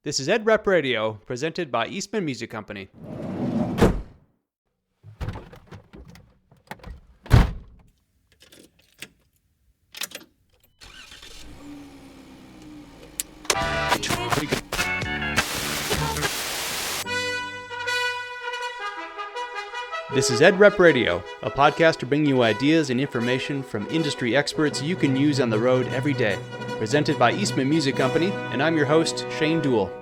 This is Ed Rep Radio, presented by Eastman Music Company. This is Ed Rep Radio, a podcast to bring you ideas and information from industry experts you can use on the road every day. Presented by Eastman Music Company, and I'm your host, Shane Duell.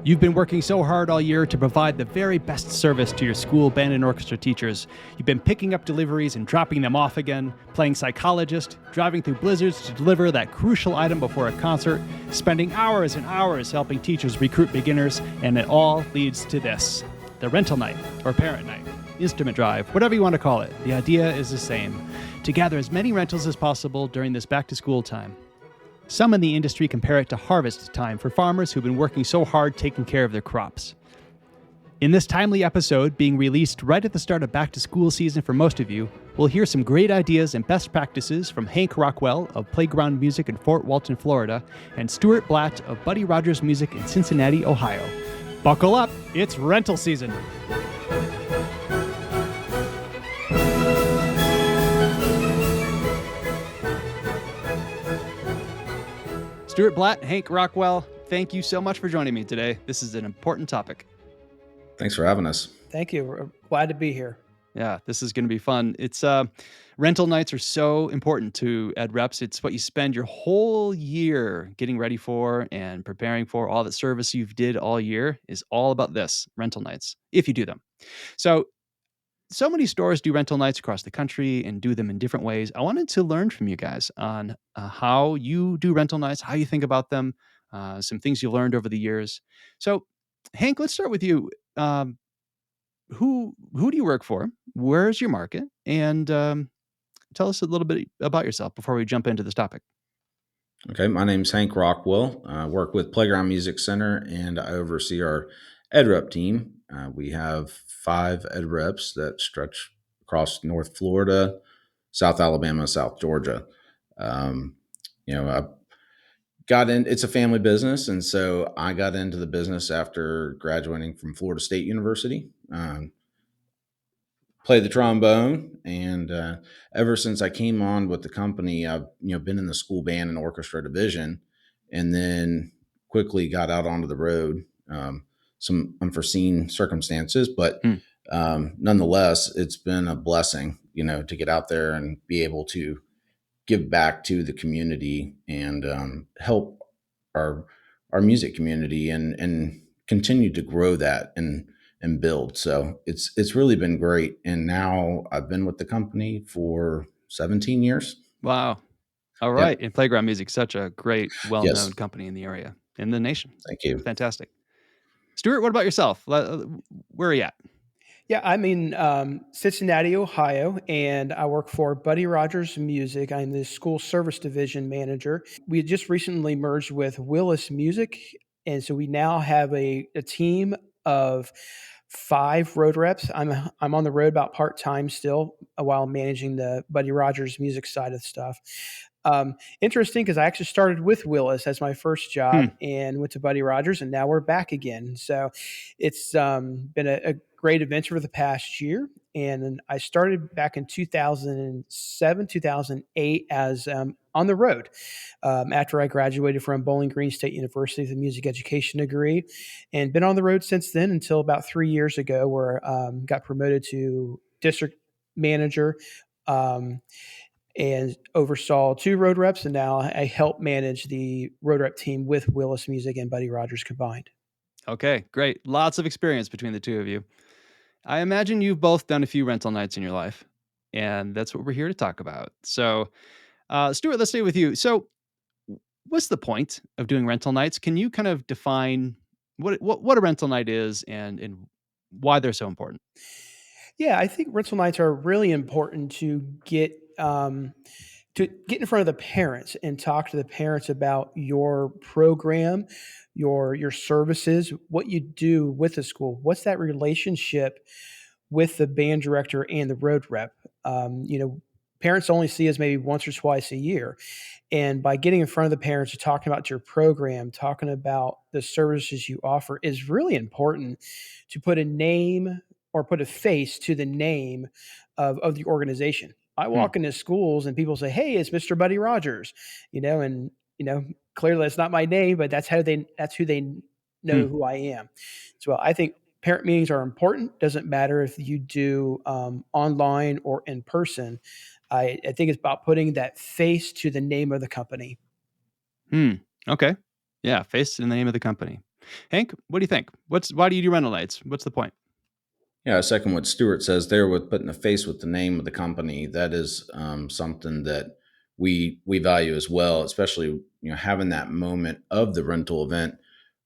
You've been working so hard all year to provide the very best service to your school band and orchestra teachers. You've been picking up deliveries and dropping them off again, playing psychologist, driving through blizzards to deliver that crucial item before a concert, spending hours and hours helping teachers recruit beginners, and it all leads to this: the rental night, or parent night, instrument drive, whatever you want to call it. The idea is the same: to gather as many rentals as possible during this back-to-school time. Some in the industry compare it to harvest time for farmers who've been working so hard taking care of their crops. In this timely episode, being released right at the start of back-to-school season for most of you, we'll hear some great ideas and best practices from Hank Rockwell of Playground Music in Fort Walton, Florida, and Stewart Blatt of Buddy Rogers Music in Cincinnati, Ohio. Buckle up, it's rental season. Stewart Blatt, Hank Rockwell, thank you so much for joining me today. This is an important topic. Thanks for having us. Thank you. We're glad to be here. Yeah, this is going to be fun. It's rental nights are so important to Ed Reps. It's what you spend your whole year getting ready for and preparing for. All that service you've did all year is all about this, rental nights, if you do them. So many stores do rental nights across the country and do them in different ways. I wanted to learn from you guys on how you do rental nights, how you think about them, some things you learned over the years. So, Hank, let's start with you. Who do you work for? Where's your market? And tell us a little bit about yourself before we jump into this topic. Okay, my name's Hank Rockwell. I work with Playground Music Center, and I oversee our Ed Rep team. We have 5 Ed Reps that stretch across North Florida, South Alabama, South Georgia. I got in, it's a family business. And so I got into the business after graduating from Florida State University, played the trombone. And ever since I came on with the company, I've, been in the school band and orchestra division, and then quickly got out onto the road. Some unforeseen circumstances, but nonetheless, it's been a blessing, to get out there and be able to give back to the community and help our music community and continue to grow that and build. So it's really been great. And now I've been with the company for 17 years. Wow. All right. Yep. And Playground Music, such a great, well-known company in the area, in the nation. Thank you. Fantastic. Stewart, what about yourself? Where are you at? Yeah, I'm in Cincinnati, Ohio, and I work for Buddy Rogers Music. I'm the school service division manager. We just recently merged with Willis Music, and so we now have a team of 5 road reps. I'm on the road about part-time still while managing the Buddy Rogers Music side of stuff. Interesting, because I actually started with Willis as my first job and went to Buddy Rogers, and now we're back again. So it's been a great adventure for the past year. And I started back in 2007, 2008 as on the road after I graduated from Bowling Green State University with a music education degree, and been on the road since then until about 3 years ago, where got promoted to district manager. And oversaw 2 road reps, and now I help manage the road rep team with Willis Music and Buddy Rogers combined. Okay, great. Lots of experience between the two of you. I imagine you've both done a few rental nights in your life, and that's what we're here to talk about. So, Stewart, let's stay with you. So, what's the point of doing rental nights? Can you kind of define what a rental night is and why they're so important? Yeah, I think rental nights are really important to get in front of the parents and talk to the parents about your program, your services, what you do with the school. What's that relationship with the band director and the road rep? parents only see us maybe once or twice a year. And by getting in front of the parents, talking about your program, talking about the services you offer is really important to put a name or put a face to the name of the organization. I Hmm. walk into schools and people say, "Hey, it's Mr. Buddy Rogers," and clearly that's not my name, but that's who they Hmm. know who I am. So I think parent meetings are important. Doesn't matter if you do online or in person. I think it's about putting that face to the name of the company. Hmm. Okay. Yeah. Face in the name of the company. Hank, what do you think? Why do you do rental nights? What's the point? Yeah, I second what Stewart says there with putting a face with the name of the company. That is something that we value as well, especially having that moment of the rental event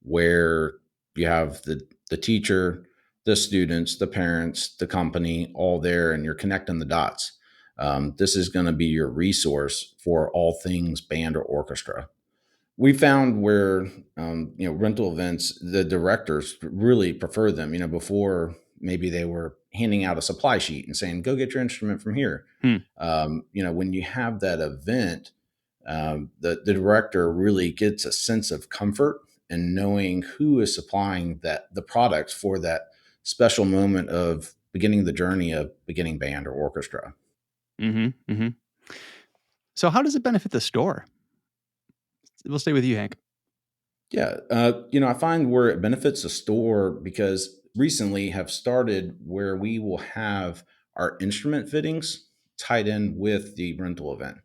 where you have the teacher, the students, the parents, the company all there, and you're connecting the dots. This is going to be your resource for all things band or orchestra. We found where rental events, the directors really prefer them. Before maybe they were handing out a supply sheet and saying, "Go get your instrument from here." Hmm. When you have that event, the director really gets a sense of comfort in knowing who is supplying the product for that special moment of beginning the journey of beginning band or orchestra. Mm-hmm. Mm-hmm. So how does it benefit the store? We'll stay with you, Hank. Yeah, I find where it benefits the store because recently have started where we will have our instrument fittings tied in with the rental event.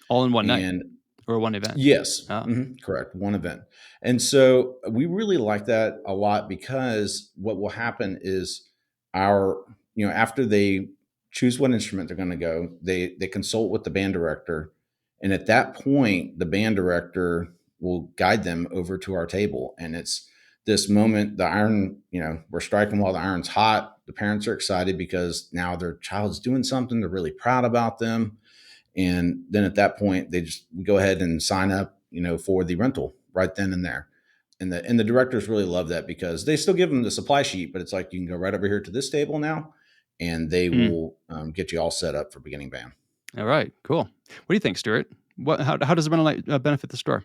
All in one night And or one event. yes, Oh. correct, one event. And so we really like that a lot because what will happen is after they choose what instrument they're going to go, they consult with the band director, and at that point, the band director will guide them over to our table, and it's this moment. The iron, we're striking while the iron's hot. The parents are excited because now their child's doing something. They're really proud about them, and then at that point, they just go ahead and sign up, for the rental right then and there. And the directors really love that because they still give them the supply sheet, but it's like you can go right over here to this table now, and they Hmm. will get you all set up for beginning band. All right. Cool. What do you think, Stuart? How does the rental night benefit the store?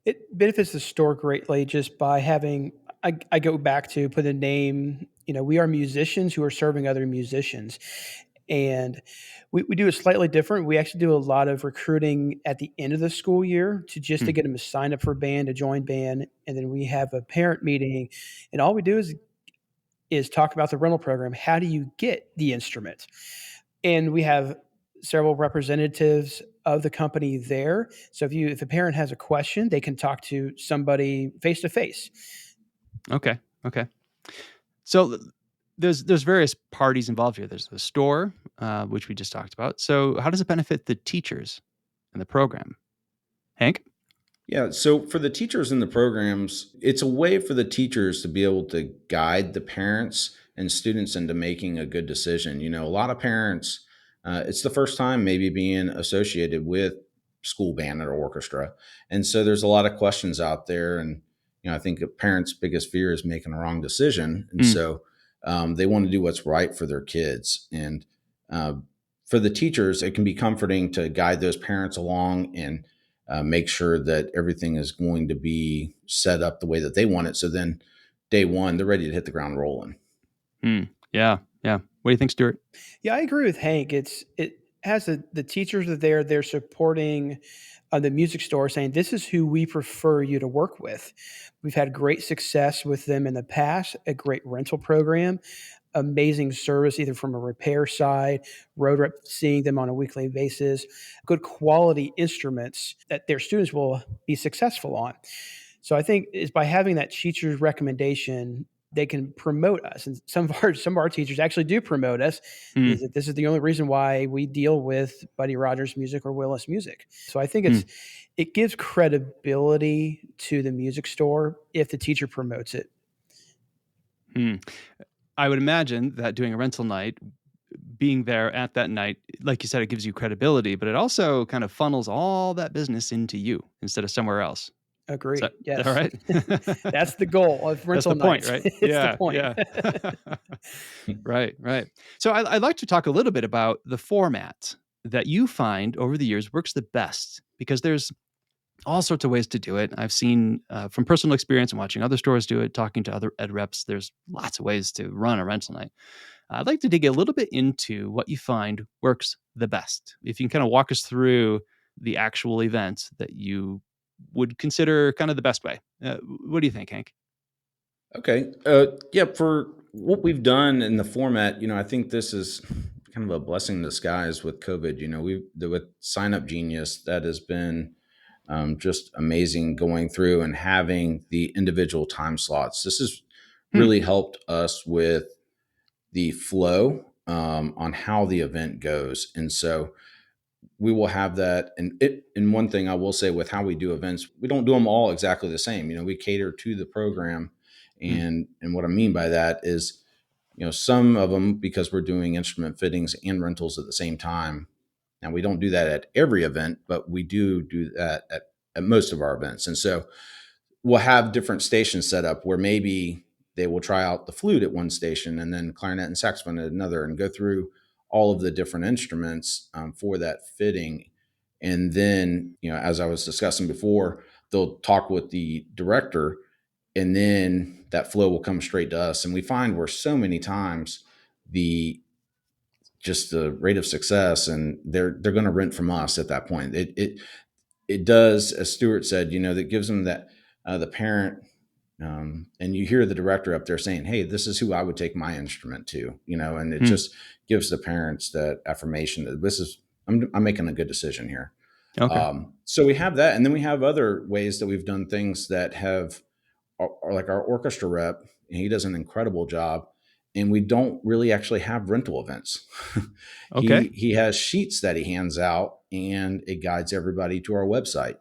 It benefits the store greatly just by having. I go back to put a name. We are musicians who are serving other musicians, and we do it slightly different. We actually do a lot of recruiting at the end of the school year to get them to sign up for band, to join band, and then we have a parent meeting, and all we do is talk about the rental program. How do you get the instrument? And we have several representatives of the company there. So if a parent has a question, they can talk to somebody face to face. Okay. Okay. So there's various parties involved here. There's the store, which we just talked about. So how does it benefit the teachers and the program? Hank? Yeah. So for the teachers in the programs, it's a way for the teachers to be able to guide the parents and students into making a good decision. A lot of parents, it's the first time maybe being associated with school band or orchestra. And so there's a lot of questions out there. And, I think a parent's biggest fear is making a wrong decision. And Mm. so they want to do what's right for their kids. And for the teachers, it can be comforting to guide those parents along and make sure that everything is going to be set up the way that they want it. So then day one, they're ready to hit the ground rolling. Yeah. Yeah. What do you think, Stuart? Yeah, I agree with Hank. It has the teachers are there. They're supporting the music store, saying this is who we prefer you to work with. We've had great success with them in the past. A great rental program, amazing service, either from a repair side, road rep seeing them on a weekly basis, good quality instruments that their students will be successful on. So I think is by having that teacher's recommendation, they can promote us. And some of our teachers actually do promote us. Mm. Is that this is the only reason why we deal with Buddy Rogers music or Willis music. So I think Mm. it gives credibility to the music store if the teacher promotes it. Mm. I would imagine that doing a rental night, being there at that night, like you said, it gives you credibility, but it also kind of funnels all that business into you instead of somewhere else. Is Agree. that all Yes. right? That's the goal of That's rental the point, nights. right? It's the Yeah, point. yeah. Right, right. So I'd like to talk a little bit about the format that you find over the years works the best? Because there's all sorts of ways to do it. I've seen from personal experience and watching other stores do it, talking to other ed reps, there's lots of ways to run a rental night. I'd like to dig a little bit into what you find works the best. If you can kind of walk us through the actual events that you would consider kind of the best way. What do you think, Hank? Okay. Yeah, for what we've done in the format, I think this is kind of a blessing in disguise with COVID. With Sign Up Genius, that has been just amazing going through and having the individual time slots. This has Hmm. really helped us with the flow on how the event goes. And so we will have that. And one thing I will say with how we do events, we don't do them all exactly the same. We cater to the program. Hmm. And what I mean by that is, some of them, because we're doing instrument fittings and rentals at the same time. And we don't do that at every event, but we do that at most of our events. And so we'll have different stations set up where maybe they will try out the flute at one station and then clarinet and saxophone at another, and go through all of the different instruments for that fitting. And then, as I was discussing before, they'll talk with the director, and then that flow will come straight to us. And we find where so many times the just the rate of success, and they're going to rent from us at that point. It does, as Stewart said, that gives them that the parent, and you hear the director up there saying, "Hey, this is who I would take my instrument to," and it Hmm. just gives the parents that affirmation that this is I'm making a good decision here. Okay. So we have that, and then we have other ways that we've done things that have are like our orchestra rep, and he does an incredible job. And we don't really actually have rental events. Okay. He has sheets that he hands out, and it guides everybody to our website.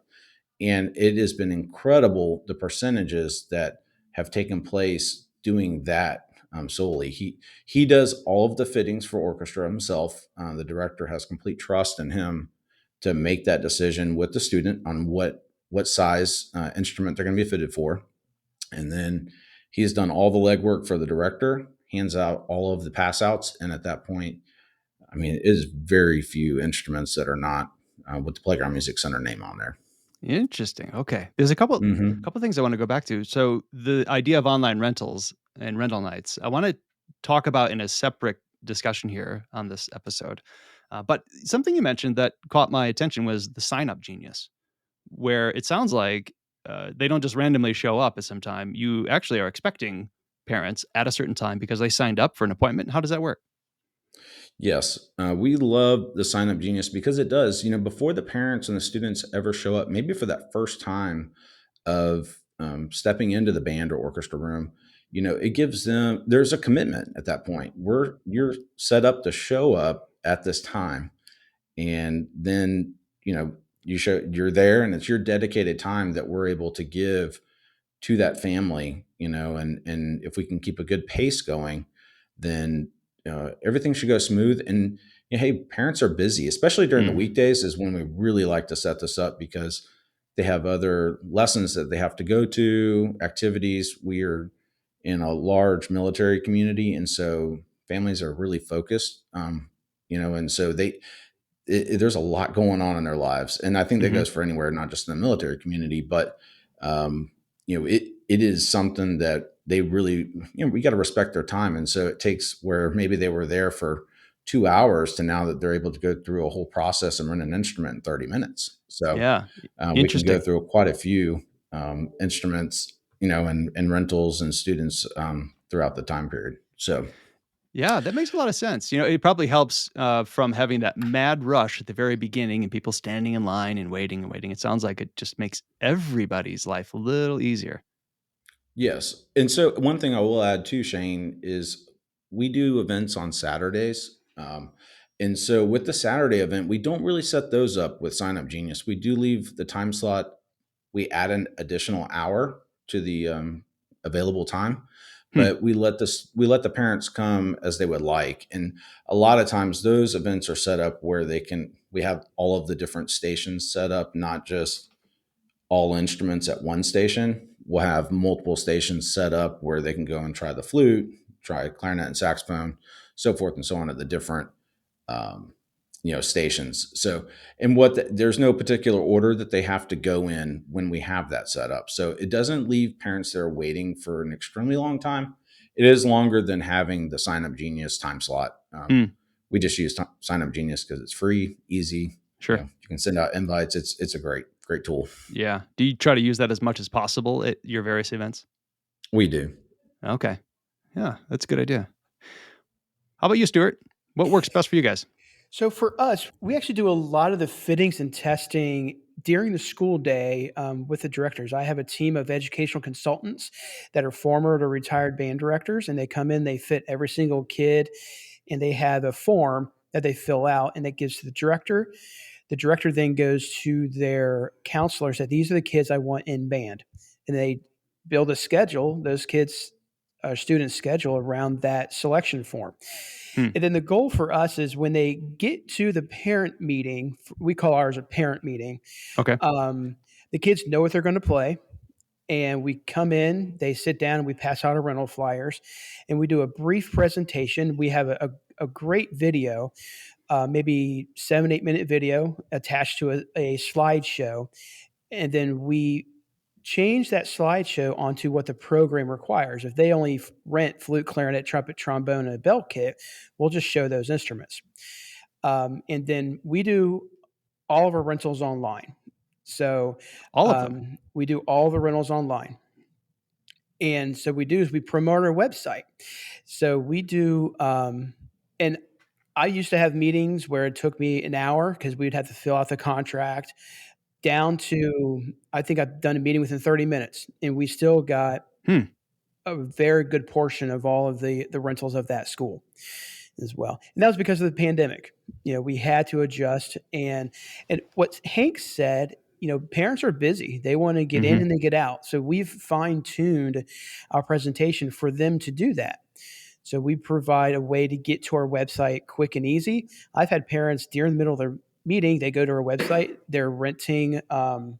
And it has been incredible the percentages that have taken place doing that solely. He does all of the fittings for orchestra himself. The director has complete trust in him to make that decision with the student on what size instrument they're going to be fitted for. And then he's done all the legwork for the director, hands out all of the pass outs. And at that point, I mean, it is very few instruments that are not with the Playground Music Center name on there. Interesting. Okay. There's a couple Hmm. couple things I want to go back to. So the idea of online rentals and rental nights, I want to talk about in a separate discussion here on this episode. But something you mentioned that caught my attention was the sign up genius, where it sounds like they don't just randomly show up at some time. You actually are expecting parents at a certain time because they signed up for an appointment. How does that work? Yes, we love the Sign Up Genius because it does, before the parents and the students ever show up, maybe for that first time of stepping into the band or orchestra room, it gives them, there's a commitment at that point. You're set up to show up at this time. And then, you're there, and it's your dedicated time that we're able to give to that family, and if we can keep a good pace going, then everything should go smooth. And hey, parents are busy, especially during the Mm, weekdays is when we really like to set this up, because they have other lessons that they have to go to, activities. We are in a large military community, and so families are really focused, and so there's a lot going on in their lives. And I think that hmm. goes for anywhere, not just in the military community, but um, it is something that they really, we got to respect their time. And so it takes where maybe they were there for 2 hours to now that they're able to go through a whole process and run an instrument in 30 minutes. So Yeah. we can go Interesting. through quite a few instruments, and rentals and students throughout the time period. So Yeah, that makes a lot of sense. It probably helps from having that mad rush at the very beginning and people standing in line and waiting and waiting. It sounds like it just makes everybody's life a little easier. yes. And so one thing I will add too, Shane, is we do events on Saturdays. And so with the Saturday event, we don't really set those up with Sign Up Genius. We do leave the time slot. We add an additional hour to the available time, Hmm. but we let the parents come as they would like. And a lot of times those events are set up where we have all of the different stations set up, not just all instruments at one station. We'll have multiple stations set up where they can go and try the flute, try clarinet and saxophone, so forth and so on at the different, um, stations. So, and there's no particular order that they have to go in when we have that set up. So it doesn't leave parents there waiting for an extremely long time. It is longer than having the Sign Up Genius time slot. Hmm. We just use Sign Up Genius because it's free, easy. Sure. You can send out invites. It's a great tool. Yeah. Do you try to use that as much as possible at your various events? We do. Okay. Yeah, that's a good idea. How about you, Stuart? What works best for you guys? So for us, we actually do a lot of the fittings and testing during the school day with the directors. I have a team of educational consultants that are former or retired band directors, and they come in, they fit every single kid, and they have a form that they fill out, and that gives to the director. The director then goes to their counselors that these are the kids I want in band, and they build a schedule. Those kids, students' schedule around that selection form. Hmm. And then the goal for us is when they get to the parent meeting, we call ours a parent meeting. Okay. The kids know what they're going to play. And we come in, they sit down, and we pass out our rental flyers, and we do a brief presentation. We have a great video, maybe 7-8 minute video attached to a slideshow. And then we change that slideshow onto what the program requires. If they only rent flute, clarinet, trumpet, trombone, and a bell kit, we'll just show those instruments. And then we do all of our rentals online. So All of them. we do all the rentals online. And so we do is we promote our website. So we do, and I used to have meetings where it took me an hour because we'd have to fill out the contract, down to, I think I've done a meeting within 30 minutes, and we still got a very good portion of all of the rentals of that school as well. And that was because of the pandemic. We had to adjust. And what Hank said, parents are busy. They want to get in and they get out. So we've fine-tuned our presentation for them to do that. So we provide a way to get to our website quick and easy. I've had parents during the middle of their meeting, they go to our website, they're renting an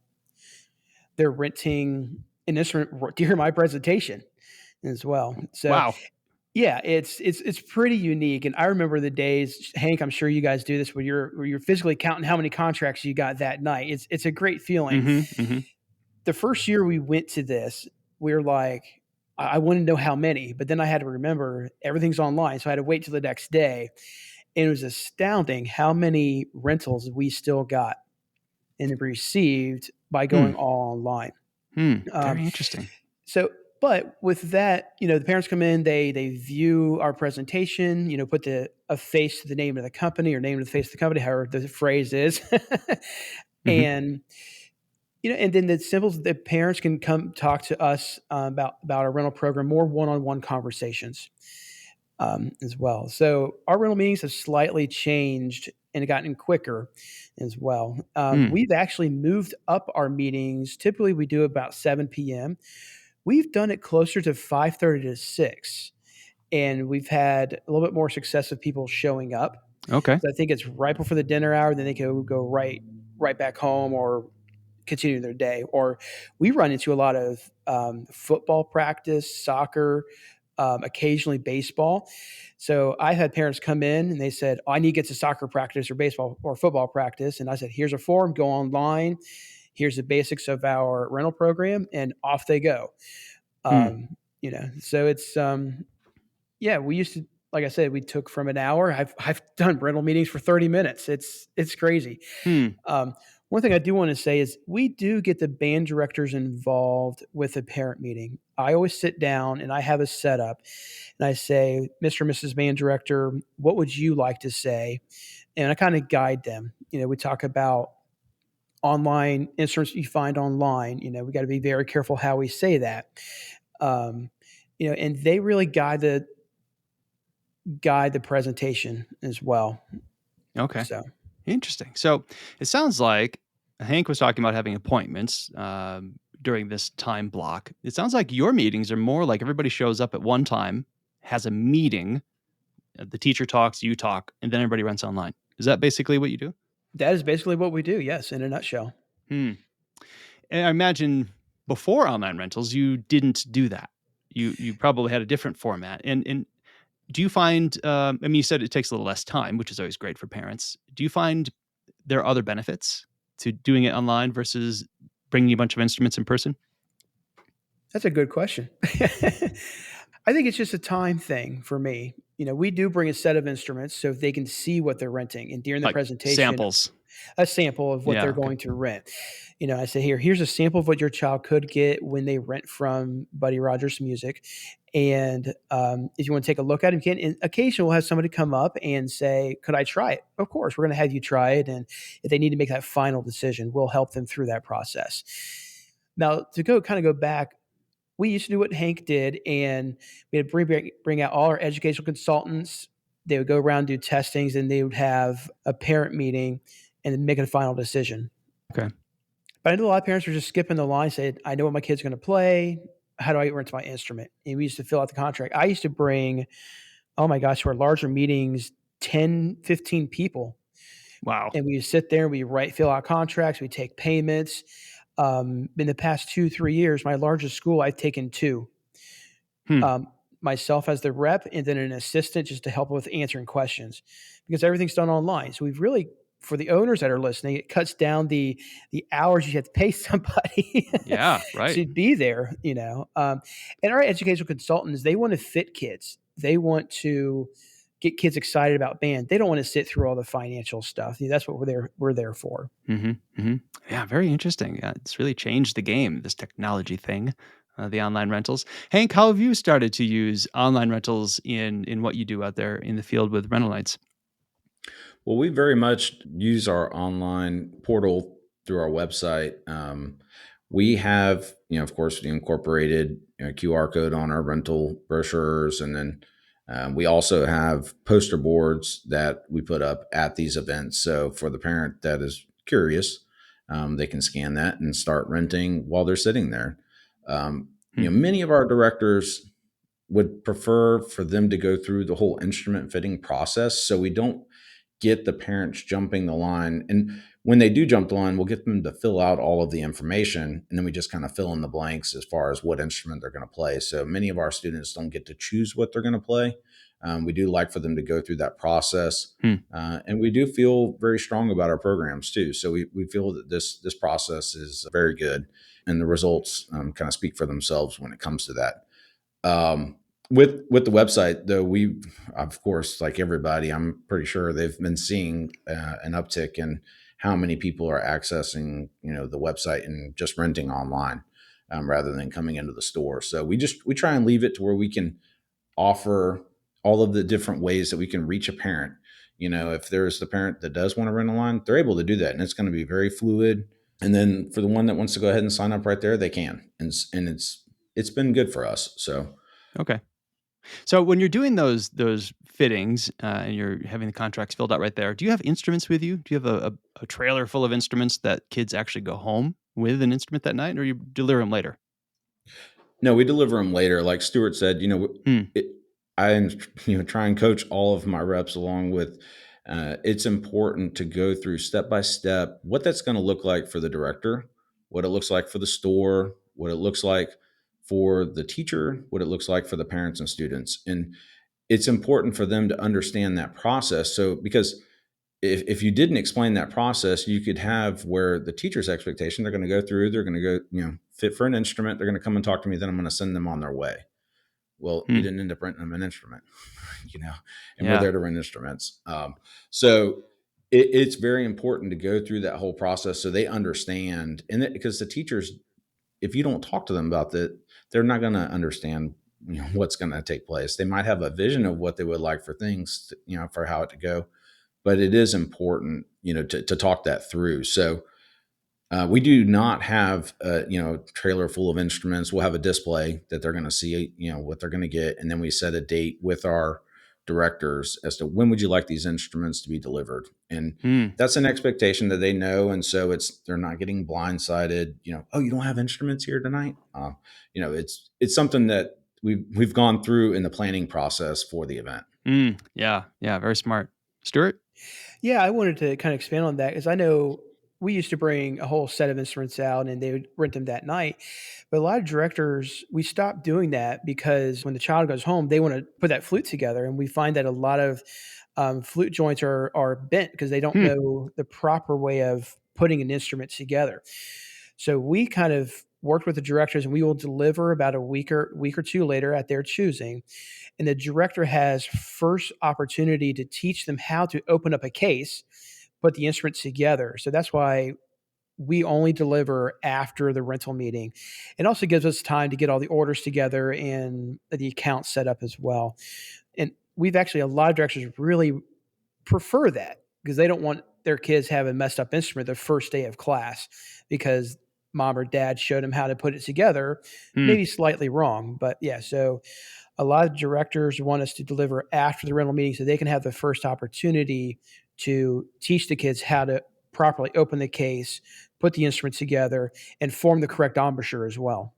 instrument during my presentation as well. So Wow. yeah, it's pretty unique. And I remember the days, Hank, I'm sure you guys do this, where you're physically counting how many contracts you got that night. It's a great feeling. The first year we went to this, we were like, I wanted to know how many, but then I had to remember everything's online. So I had to wait till the next day. And it was astounding how many rentals we still got and received by going all online. Very interesting. So, but with that, the parents come in, they view our presentation, put a face to the name of the company or name to the face of the company, however the phrase is. And, and then the parents can come talk to us about our rental program, more one-on-one conversations as well. So our rental meetings have slightly changed and gotten quicker as well. We've actually moved up our meetings. Typically we do about 7 p.m. We've done it closer to 5:30 to 6, and we've had a little bit more success of people showing up. Okay. So I think it's right before the dinner hour, then they can go right back home or continue their day. Or we run into a lot of football practice, soccer, occasionally baseball. So I had parents come in and they said, I need to get to soccer practice or baseball or football practice. And I said, here's a form, go online. Here's the basics of our rental program, and off they go. So it's, we used to, like I said, we took from an hour. I've done rental meetings for 30 minutes. It's crazy. One thing I do want to say is we do get the band directors involved with a parent meeting. I always sit down and I have a setup and I say, Mr. and Mrs. Band Director, what would you like to say? And I kind of guide them. We talk about online instruments you find online. We got to be very careful how we say that. And they really guide the presentation as well. Okay. So interesting. So it sounds like Hank was talking about having appointments during this time block. It sounds like your meetings are more like everybody shows up at one time, has a meeting, the teacher talks, you talk, and then everybody runs online. Is that basically what you do? that is basically what we do. Yes, in a nutshell. And I imagine before online rentals, you didn't do that. You probably had a different format. And Do you find, I mean, you said it takes a little less time, which is always great for parents. Do you find there are other benefits to doing it online versus bringing a bunch of instruments in person? That's a good question. I think it's just a time thing for me. We do bring a set of instruments so they can see what they're renting. And during the Like presentation, samples. a sample of what Yeah. they're Okay. going to rent. I say, here's a sample of what your child could get when they rent from Buddy Rogers Music. And if you want to take a look at it, you can. And occasionally we'll have somebody come up and say, could I try it? Of course, we're going to have you try it. And if they need to make that final decision, we'll help them through that process. Now, to go back, we used to do what Hank did, and we would bring out all our educational consultants. They would go around, do testings, and they would have a parent meeting and then make a final decision. Okay. But I know a lot of parents were just skipping the line, saying, I know what my kid's going to play. How do I rent my instrument? And we used to fill out the contract. I used to bring, oh my gosh, to our larger meetings, 10, 15 people. Wow. And we sit there and we fill out contracts, we take payments. In the past 2-3 years, my largest school, I've taken 2. Myself as the rep and then an assistant just to help with answering questions because everything's done online. So we've really, for the owners that are listening, it cuts down the hours you have to pay somebody Yeah, right. to be there, and our educational consultants, they want to fit kids. They want to get kids excited about band. They don't want to sit through all the financial stuff. That's what we're there for. Yeah, very interesting. Yeah, it's really changed the game, this technology thing, the online rentals. Hank, how have you started to use online rentals in what you do out there in the field with rental nights? Well, we very much use our online portal through our website. We have, of course, the incorporated QR code on our rental brochures, and then we also have poster boards that we put up at these events. So for the parent that is curious, they can scan that and start renting while they're sitting there. Many of our directors would prefer for them to go through the whole instrument fitting process, so we don't get the parents jumping the line. And when they do jump the line, we'll get them to fill out all of the information, and then we just kind of fill in the blanks as far as what instrument they're going to play. So many of our students don't get to choose what they're going to play. We do like for them to go through that process. And we do feel very strong about our programs too. So we feel that this process is very good, and the results kind of speak for themselves when it comes to that. With the website, though, we, of course, like everybody, I'm pretty sure they've been seeing an uptick in how many people are accessing, the website and just renting online rather than coming into the store. So we try and leave it to where we can offer all of the different ways that we can reach a parent. If there's the parent that does want to rent online, they're able to do that, and it's going to be very fluid. And then for the one that wants to go ahead and sign up right there, they can, and it's been good for us. So. Okay. So when you're doing those fittings and you're having the contracts filled out right there, do you have instruments with you? Do you have a trailer full of instruments that kids actually go home with an instrument that night, or you deliver them later? No, we deliver them later. Like Stewart said, I try and coach all of my reps along with. It's important to go through step by step what that's going to look like for the director, what it looks like for the store, what it looks like for the teacher, what it looks like for the parents and students. And it's important for them to understand that process. So, because if you didn't explain that process, you could have where the teacher's expectation, they're going to go through, they're going to go, fit for an instrument, they're going to come and talk to me, then I'm going to send them on their way. Well, you didn't end up renting them an instrument, and we're there to rent instruments. So it's very important to go through that whole process so they understand. And because the teachers, if you don't talk to them about that, they're not going to understand what's going to take place. They might have a vision of what they would like for things, for how it to go, but it is important, to talk that through. So we do not have a trailer full of instruments. We'll have a display that they're going to see, what they're going to get, and then we set a date with our directors as to when would you like these instruments to be delivered, and that's an expectation that they know, and so they're not getting blindsided. Oh, you don't have instruments here tonight. It's something that we've gone through in the planning process for the event. Yeah, very smart. Stewart? Yeah, I wanted to kind of expand on that because I know we used to bring a whole set of instruments out and they would rent them that night. But a lot of directors, we stopped doing that because when the child goes home, they want to put that flute together. And we find that a lot of flute joints are bent because they don't Hmm. know the proper way of putting an instrument together. So we kind of worked with the directors, and we will deliver about a week or two later at their choosing. And the director has first opportunity to teach them how to open up a case, put the instruments together. So that's why we only deliver after the rental meeting. It also gives us time to get all the orders together and the account set up as well. And we've actually, a lot of directors really prefer that because they don't want their kids having a messed up instrument the first day of class because mom or dad showed them how to put it together, Hmm. maybe slightly wrong. But yeah, so a lot of directors want us to deliver after the rental meeting so they can have the first opportunity to teach the kids how to properly open the case, put the instruments together, and form the correct embouchure as well.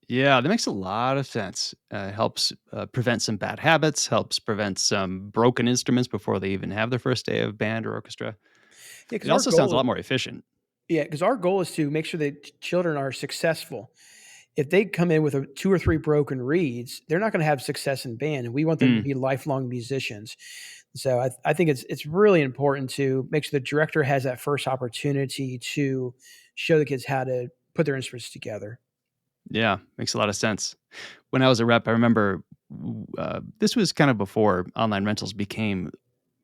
Yeah, that makes a lot of sense. Helps prevent some bad habits, helps prevent some broken instruments before they even have their first day of band or orchestra. Yeah, It because our also sounds a goal, lot more efficient. yeah, because our goal is to make sure that children are successful. If they come in with two or three broken reeds, they're not going to have success in band, and we want them to Mm, be lifelong musicians. So I think it's really important to make sure the director has that first opportunity to show the kids how to put their instruments together. yeah, makes a lot of sense. When I was a rep, I remember this was kind of before online rentals became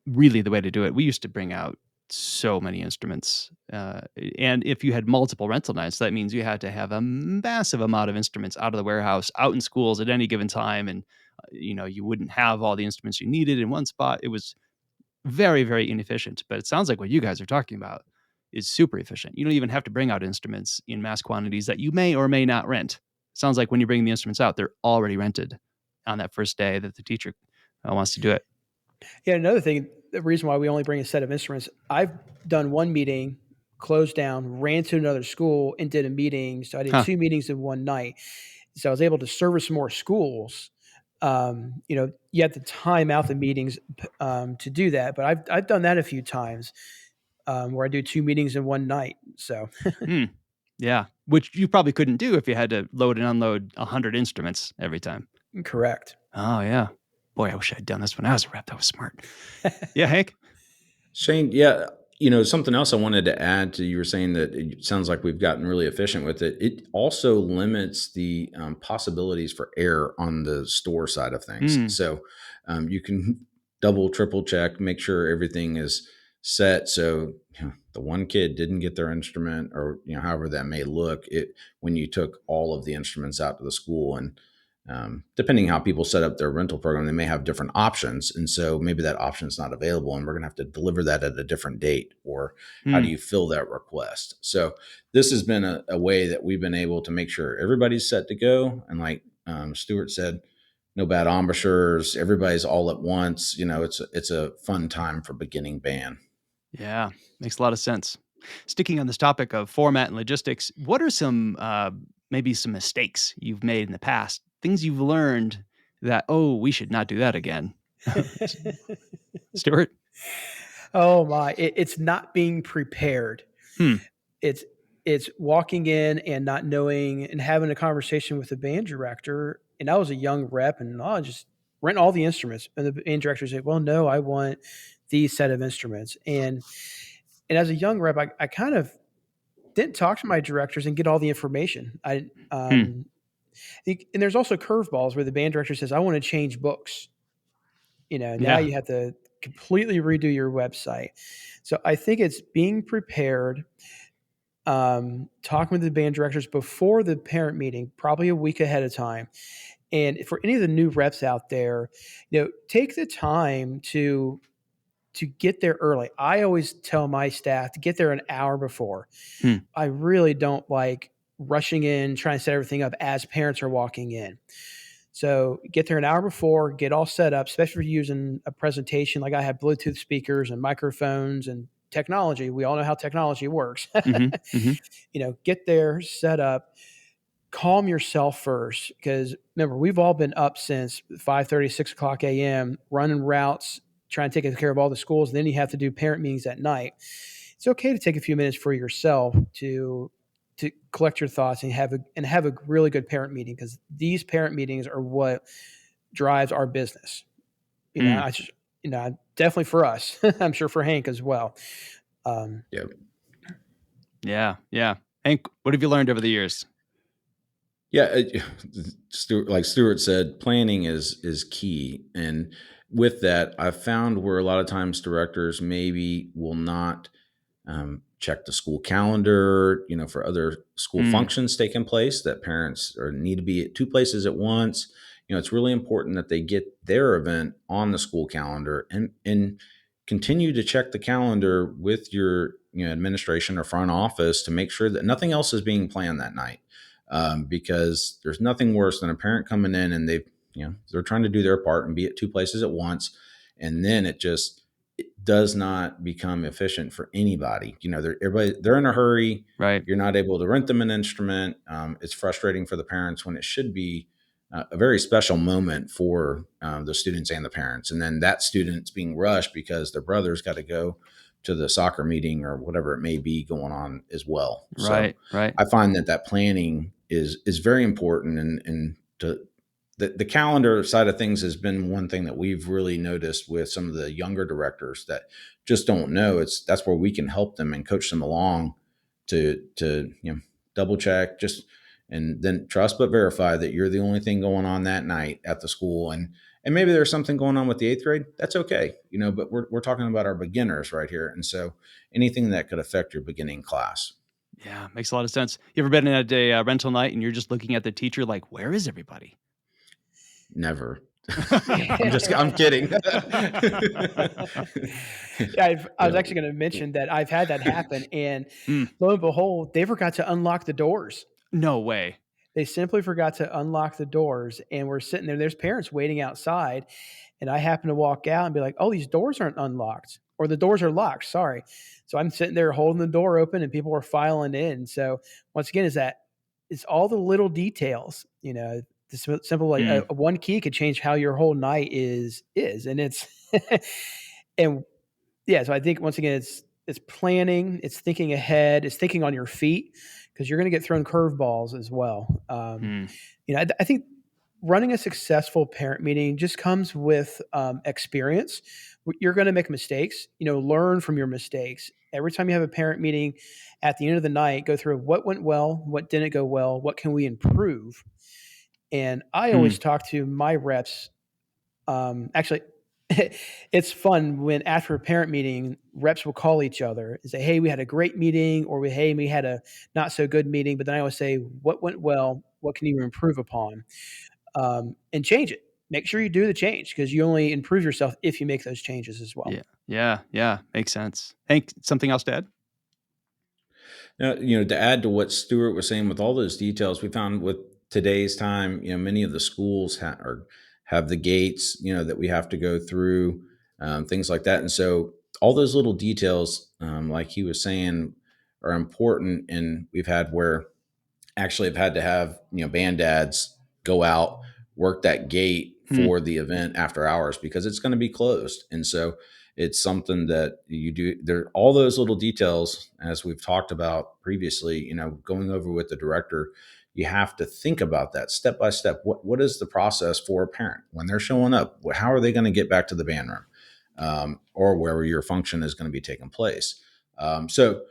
really the way to do it. We used to bring out so many instruments. And if you had multiple rental nights, that means you had to have a massive amount of instruments out of the warehouse, out in schools at any given time. And, you wouldn't have all the instruments you needed in one spot. It was very, very inefficient. But it sounds like what you guys are talking about is super efficient. You don't even have to bring out instruments in mass quantities that you may or may not rent. Sounds like when you bring the instruments out, they're already rented on that first day that the teacher wants to do it. Yeah, another thing, the reason why we only bring a set of instruments, I've done one meeting, closed down, ran to another school, and did a meeting. So I did Huh. two meetings in one night. So I was able to service more schools. You have to time out the meetings to do that, but I've done that a few times where I do two meetings in one night. So Hmm. Yeah, which you probably couldn't do if you had to load and unload 100 instruments every time. correct. Oh, yeah. Boy, I wish I'd done this when I was a rep. That was smart. Yeah, Hank? Shane, yeah, something else I wanted to add to you were saying that it sounds like we've gotten really efficient with it. It also limits the possibilities for error on the store side of things. Mm, So you can double, triple check, make sure everything is set. So the one kid didn't get their instrument, or however that may look. It when you took all of the instruments out to the school, and depending how people set up their rental program, they may have different options. And so maybe that option is not available and we're going to have to deliver that at a different date. Or how do mm. you fill that request? So this has been a way that we've been able to make sure everybody's set to go. And like Stewart said, no bad embouchures, everybody's all at once. It's a fun time for beginning band. Yeah, makes a lot of sense. Sticking on this topic of format and logistics, what are some maybe some mistakes you've made in the past? Things you've learned that, oh, we should not do that again. Stuart? Oh my, it's not being prepared. Hmm. It's it's walking in and not knowing and having a conversation with the band director. And I was a young rep, and I just rent all the instruments. And the band director said, "Well, no, I want these set of instruments." And as a young rep, I kind of didn't talk to my directors and get all the information. Hmm. And there's also curveballs where the band director says, "I want to change books." Now Yeah. you have to completely redo your website. So I think it's being prepared, talking with the band directors before the parent meeting, probably a week ahead of time. And for any of the new reps out there, take the time to get there early. I always tell my staff to get there an hour before. Hmm. I really don't like rushing in, trying to set everything up as parents are walking in. So get there an hour before, get all set up, especially if you're using a presentation. Like I have Bluetooth speakers and microphones and technology. We all know how technology works. Hmm. Hmm. Get there, set up, calm yourself first. Because remember, we've all been up since 5:30, 6 o'clock a.m., running routes, trying to take care of all the schools. Then you have to do parent meetings at night. it's okay to take a few minutes for yourself to collect your thoughts and have a really good parent meeting, because these parent meetings are what drives our business. You know, Mm. I just, definitely for us. I'm sure for Hank as well. Um, Yeah. Yeah. Yeah. Hank, what have you learned over the years? Yeah, Stuart, like Stuart said, planning is key, and with that, I've found where a lot of times directors maybe will not check the school calendar, for other school Mm. functions taking place that parents or need to be at two places at once. It's really important that they get their event on the school calendar and continue to check the calendar with your administration or front office to make sure that nothing else is being planned that night. Because there's nothing worse than a parent coming in and they're trying to do their part and be at two places at once, and then it does not become efficient for anybody. They're in a hurry. Right. You're not able to rent them an instrument. It's frustrating for the parents when it should be a very special moment for the students and the parents. And then that student's being rushed because their brother's got to go to the soccer meeting or whatever it may be going on as well. So Right. Right. I find that planning is very important, and the calendar side of things has been one thing that we've really noticed with some of the younger directors that just don't know. That's where we can help them and coach them along to double check, just and then trust but verify that you're the only thing going on that night at the school. And maybe there's something going on with the eighth grade. That's okay, but we're talking about our beginners right here, and so anything that could affect your beginning class. Yeah. Makes a lot of sense. You ever been at a rental night and you're just looking at the teacher like, where is everybody? Never. I'm kidding. Yeah, I was Yeah. actually going to mention that I've had that happen, and Mm. lo and behold, they forgot to unlock the doors. No way. They simply forgot to unlock the doors, and we're sitting there. There's parents waiting outside, and I happen to walk out and be like, "Oh, these doors aren't unlocked, or the doors are locked." Sorry. So I'm sitting there holding the door open, and people are filing in. So once again, it's all the little details. The simple, like Mm. a one key could change how your whole night is, and it's and yeah. So I think once again, it's planning, it's thinking ahead, it's thinking on your feet, because you're going to get thrown curveballs as well. Mm. I think running a successful parent meeting just comes with experience. You're going to make mistakes. Learn from your mistakes. Every time you have a parent meeting, at the end of the night, go through what went well, what didn't go well, what can we improve. And I Mm. always talk to my reps. Actually, it's fun when after a parent meeting, reps will call each other and say, "Hey, we had a great meeting," or "Hey, we had a not so good meeting." But then I always say, "What went well? What can you improve upon?" And change it. Make sure you do the change, because you only improve yourself if you make those changes as well. Yeah. Yeah. Yeah. Makes sense. Hank, something else to add? Now, to add to what Stuart was saying, with all those details, we found with today's time, many of the schools have the gates, that we have to go through, things like that. And so all those little details, like he was saying, are important. And we've had where actually have had to have band dads go out, work that gate Mm. for the event after hours because it's going to be closed. And so it's something that you do there. All those little details, as we've talked about previously, going over with the director, you have to think about that step by step. What is the process for a parent when they're showing up? How are they going to get back to the band room, or wherever your function is going to be taking place? So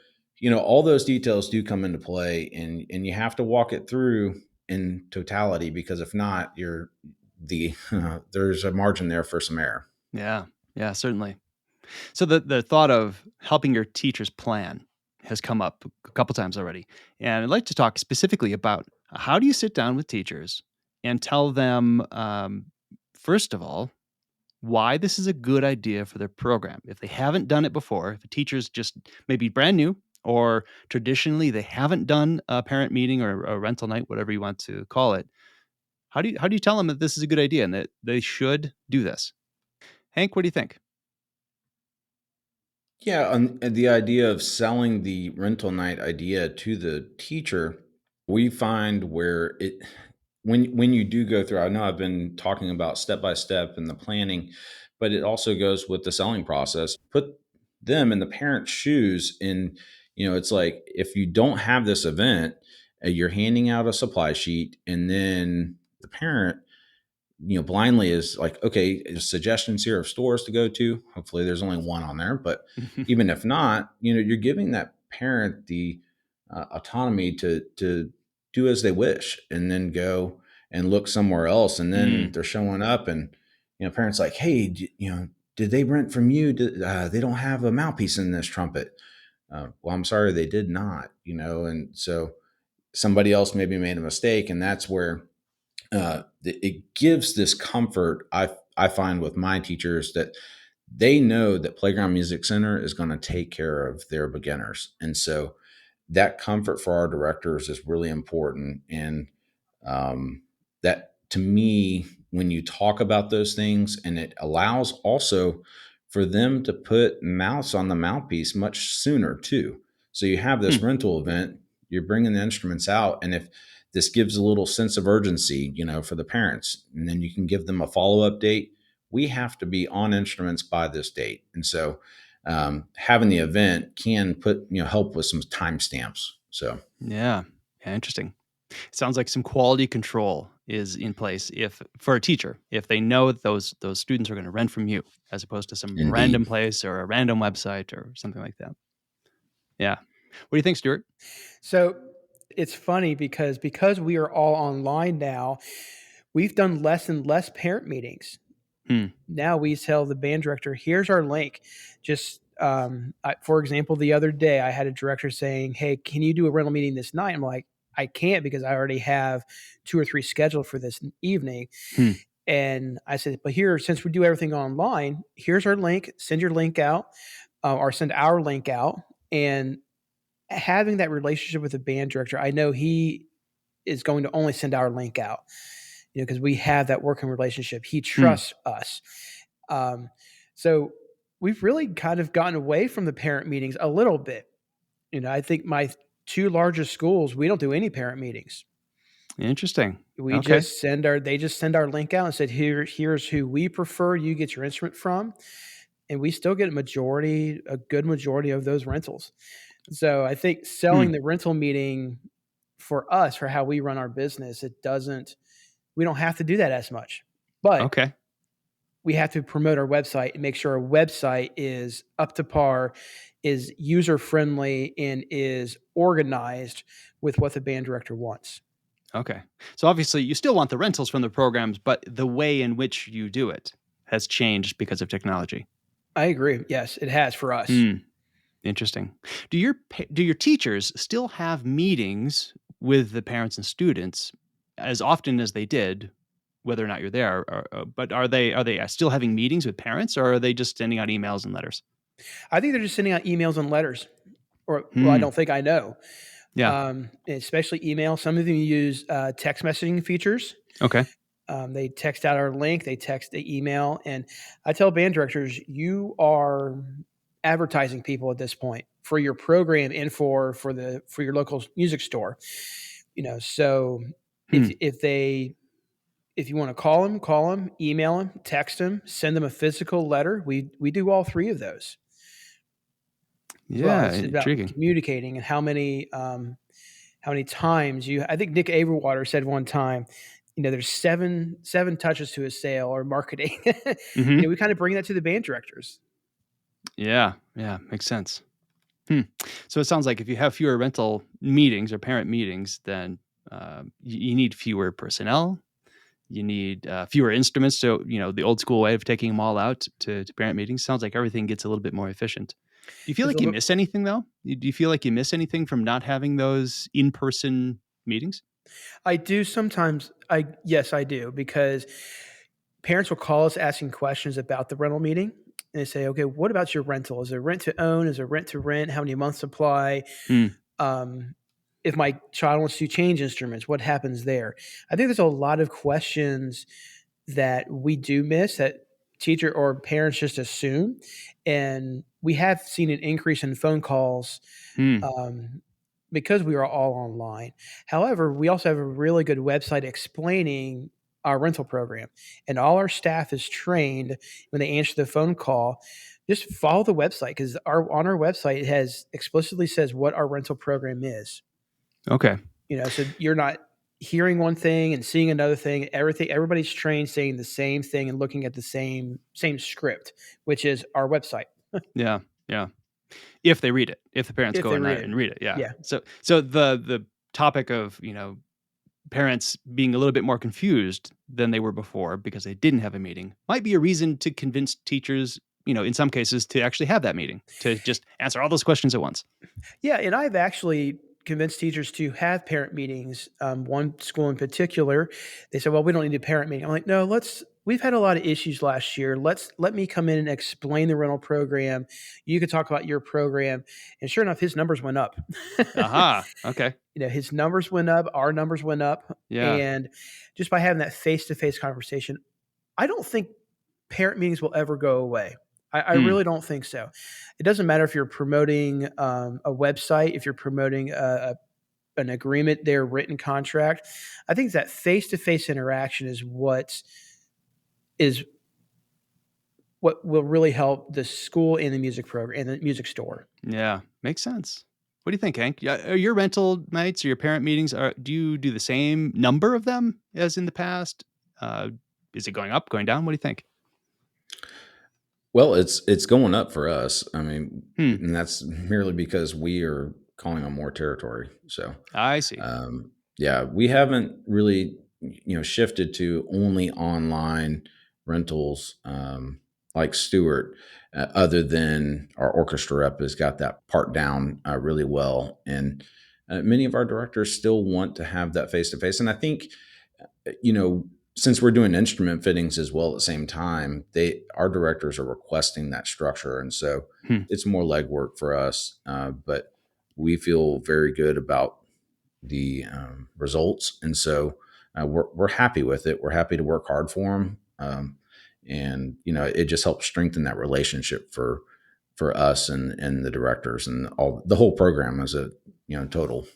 all those details do come into play, and you have to walk it through in totality, because if not, there's a margin there for some error. Yeah. Yeah. Certainly. So the thought of helping your teachers plan has come up a couple times already. And I'd like to talk specifically about how do you sit down with teachers and tell them, first of all, why this is a good idea for their program. If they haven't done it before, if a teacher's just maybe brand new, or traditionally they haven't done a parent meeting or a rental night, whatever you want to call it, how do you tell them that this is a good idea and that they should do this? Hank, what do you think? Yeah, and the idea of selling the rental night idea to the teacher, we find where it when you do go through, I know I've been talking about step by step and the planning, but it also goes with the selling process. Put them in the parent's shoes. And, it's like, if you don't have this event, you're handing out a supply sheet, and then the parent, blindly is like, okay, there's suggestions here of stores to go to. Hopefully there's only one on there, but even if not, you're giving that parent the autonomy to do as they wish, and then go and look somewhere else. And then they're showing up, and, parents like, hey, did they rent from you? They don't have a mouthpiece in this trumpet. Well, I'm sorry, they did not, and so somebody else maybe made a mistake. And that's where it gives this comfort. I find with my teachers that they know that Playground Music Center is going to take care of their beginners. And so that comfort for our directors is really important. And that, to me, when you talk about those things, and it allows also for them to put mouse on the mouthpiece much sooner too. So you have this rental event, you're bringing the instruments out, and if this gives a little sense of urgency, for the parents, and then you can give them a follow-up date. We have to be on instruments by this date. And so having the event can help with some timestamps. So Yeah, interesting. Sounds like some quality control is in place for a teacher, if they know those students are going to rent from you, as opposed to some indeed. random place or a random website or something like that. Yeah. What do you think, Stuart? So it's funny because we are all online now, we've done less and less parent meetings. Now we tell the band director, here's our link. Just for example, the other day I had a director saying, hey, can you do a rental meeting this night? I'm like, I can't, because I already have 2 or 3 scheduled for this evening. And I said, but here, since we do everything online, here's our link. Send your link out, or send our link out. And having that relationship with the band director, I know he is going to only send our link out, because we have that working relationship. He trusts us. So we've really kind of gotten away from the parent meetings a little bit. I think my 2 largest schools, we don't do any parent meetings. Interesting. We just send our link out and said, here's who we prefer you get your instrument from. And we still get a good majority of those rentals. So I think selling the rental meeting for us, for how we run our business, we don't have to do that as much, but we have to promote our website and make sure our website is up to par, is user-friendly, and is organized with what the band director wants. Okay. So obviously you still want the rentals from the programs, but the way in which you do it has changed because of technology. I agree. Yes, it has for us. Interesting. Do your teachers still have meetings with the parents and students as often as they did, whether or not you're there? But are they still having meetings with parents, or are they just sending out emails and letters? I think they're just sending out emails and letters, or well, I don't think I know. Yeah. Especially email. Some of them use text messaging features. Okay. They text out our link. They text the email, and I tell band directors, you are advertising people at this point for your program and for your local music store. So if you want to call them, email them, text them, send them a physical letter. We do all 3 of those. Yeah, it's intriguing. About communicating and how many times I think Nick Averwater said one time, there's seven touches to a sale or marketing. We kind of bring that to the band directors. Yeah, makes sense. So it sounds like if you have fewer rental meetings or parent meetings, then you need fewer personnel. You need fewer instruments. So, the old school way of taking them all out to parent meetings, sounds like everything gets a little bit more efficient. Do you feel like you miss anything, though? Do you feel like you miss anything from not having those in-person meetings? I do sometimes. Yes, I do, because parents will call us asking questions about the rental meeting. And they say, okay, what about your rental? Is it rent to own? Is it rent to rent? How many months supply? If my child wants to change instruments, what happens there? I think there's a lot of questions that we do miss that teacher or parents just assume. And we have seen an increase in phone calls because we are all online. However, we also have a really good website explaining our rental program. And all our staff is trained when they answer the phone call. Just follow the website, because on our website it has explicitly says what our rental program is. Okay. So you're not hearing one thing and seeing another thing. Everybody's trained saying the same thing and looking at the same script, which is our website. Yeah. Yeah. If they read it, if the parents If go they in read that it. and read it. Yeah. Yeah. So the topic of, parents being a little bit more confused than they were before because they didn't have a meeting might be a reason to convince teachers, in some cases, to actually have that meeting, to just answer all those questions at once. Yeah, and I've actually convinced teachers to have parent meetings. One school in particular, they said, "Well, we don't need a parent meeting." I'm like, "No, We've had a lot of issues last year. Let me come in and explain the rental program. You could talk about your program." And sure enough, his numbers went up. Aha. Okay. His numbers went up, our numbers went up, Yeah. and just by having that face-to-face conversation, I don't think parent meetings will ever go away. I really don't think so. It doesn't matter if you're promoting a website, if you're promoting an agreement, their written contract. I think that face-to-face interaction is what will really help the school and the music program and the music store. Yeah. Makes sense. What do you think, Hank? Yeah, are your rental nights or your parent meetings, do you do the same number of them as in the past? Is it going up, going down? What do you think? Well, it's going up for us. I mean, and that's merely because we are calling on more territory. So, I see. yeah, we haven't really, shifted to only online rentals, like Stewart, other than our orchestra rep has got that part down really well. And many of our directors still want to have that face to face. And I think, since we're doing instrument fittings as well at the same time, our directors are requesting that structure, and so it's more legwork for us. But we feel very good about the results, and so we're happy with it. We're happy to work hard for them, and it just helps strengthen that relationship for us and the directors and the whole program as a total.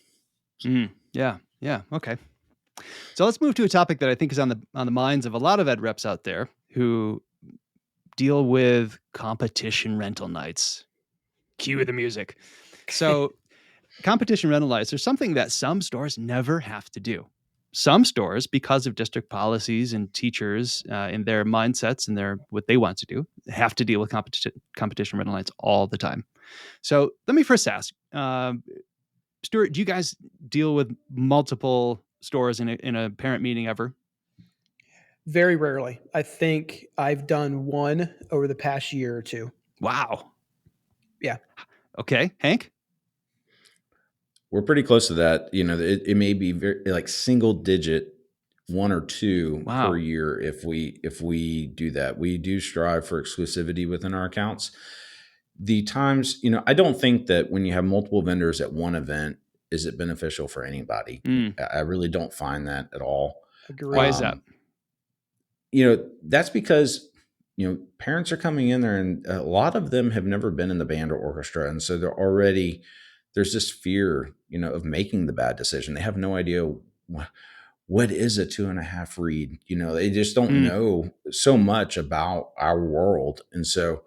Yeah. Okay. So let's move to a topic that I think is on the minds of a lot of ed reps out there who deal with competition rental nights. Cue the music. So competition rental nights are something that some stores never have to do. Some stores, because of district policies and teachers in their mindsets and what they want to do, have to deal with competition rental nights all the time. So let me first ask, Stewart, do you guys deal with multiple stores in a parent meeting ever? Very rarely. I think I've done one over the past year or two. Wow. Yeah. Okay, Hank? We're pretty close to that. It may be very like single digit, one or two Wow. per year if we do that. We do strive for exclusivity within our accounts. The times, I don't think that when you have multiple vendors at one event, is it beneficial for anybody? I really don't find that at all. Agreed. Why is that? That's because parents are coming in there, and a lot of them have never been in the band or orchestra, and so there's this fear, of making the bad decision. They have no idea what is a 2.5 reed. They just don't know so much about our world, and so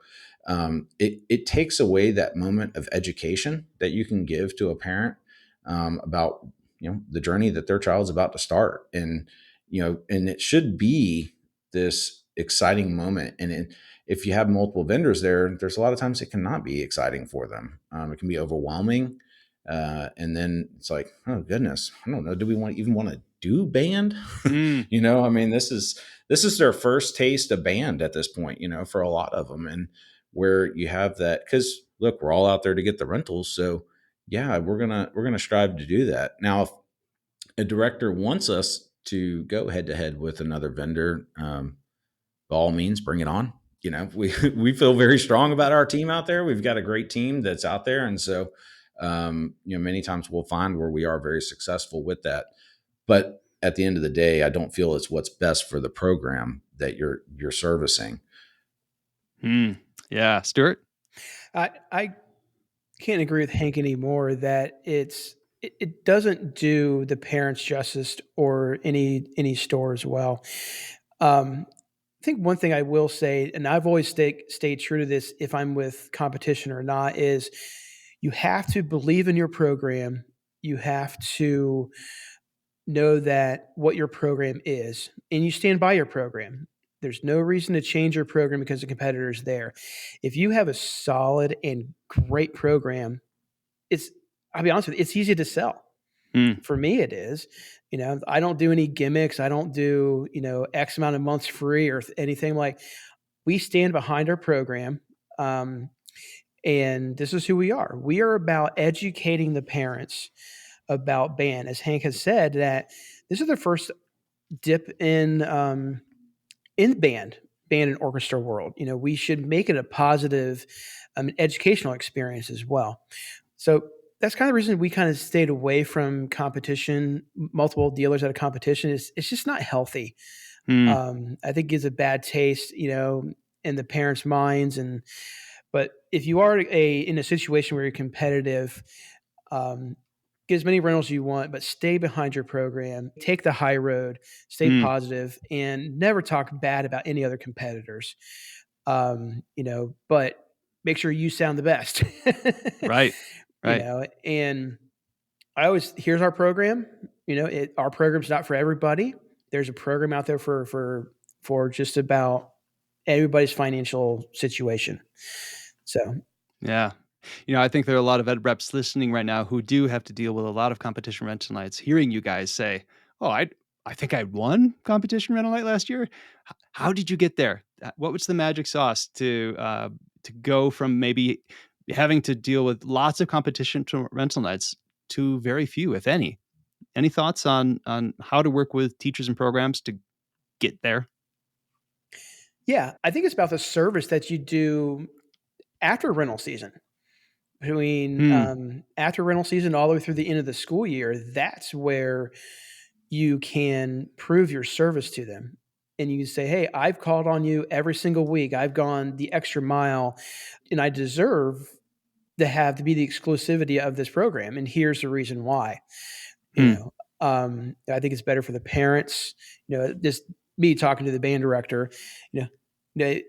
it takes away that moment of education that you can give to a parent about the journey that their child's about to start, and and it should be this exciting moment. And if you have multiple vendors there's a lot of times it cannot be exciting for them. It can be overwhelming. And then it's like, oh goodness, I don't know. Do we even want to do band? I mean, this is their first taste of band at this point, for a lot of them. And where you have that, because look, we're all out there to get the rentals. So yeah, we're going to strive to do that. Now, if a director wants us to go head to head with another vendor, by all means, bring it on. We feel very strong about our team out there. We've got a great team that's out there. And so, many times we'll find where we are very successful with that. But at the end of the day, I don't feel it's what's best for the program that you're servicing. Yeah. Stewart? I can't agree with Hank anymore that it's it doesn't do the parents justice or any store as well. I think one thing I will say, and I've always stayed true to this if I'm with competition or not, is you have to believe in your program. You have to know that what your program is, and you stand by your program. There's no reason to change your program because the competitor is there. If you have a solid and great program, it's I'll be honest with you, it's easy to sell. Mm. For me, it is. I don't do any gimmicks. I don't do, X amount of months free or anything like. We stand behind our program, and this is who we are. We are about educating the parents about band, as Hank has said that this is their first dip in band and orchestra world. We should make it a positive, educational experience as well. So that's kind of the reason we kind of stayed away from competition, multiple dealers at a competition. It's just not healthy. Mm. I think it gives a bad taste, in the parents' minds. But if you are in a situation where you're competitive, um, get as many rentals you want, but stay behind your program. Take the high road. Stay Mm. positive, and never talk bad about any other competitors. But make sure you sound the best. Right. Right. And I always here's our program. Our program's not for everybody. There's a program out there for just about everybody's financial situation. So Yeah. I think there are a lot of ed reps listening right now who do have to deal with a lot of competition rental nights. Hearing you guys say, "Oh, I think I won competition rental night last year." How did you get there? What was the magic sauce to go from maybe having to deal with lots of competition to rental nights to very few, if any? Any thoughts on how to work with teachers and programs to get there? yeah, I think it's about the service that you do after rental season. Between Hmm. after rental season all the way through the end of the school year, that's where you can prove your service to them. And you say, hey, I've called on you every single week. I've gone the extra mile, and I deserve to be the exclusivity of this program. And here's the reason why. You Hmm. know, I think it's better for the parents. Just me talking to the band director.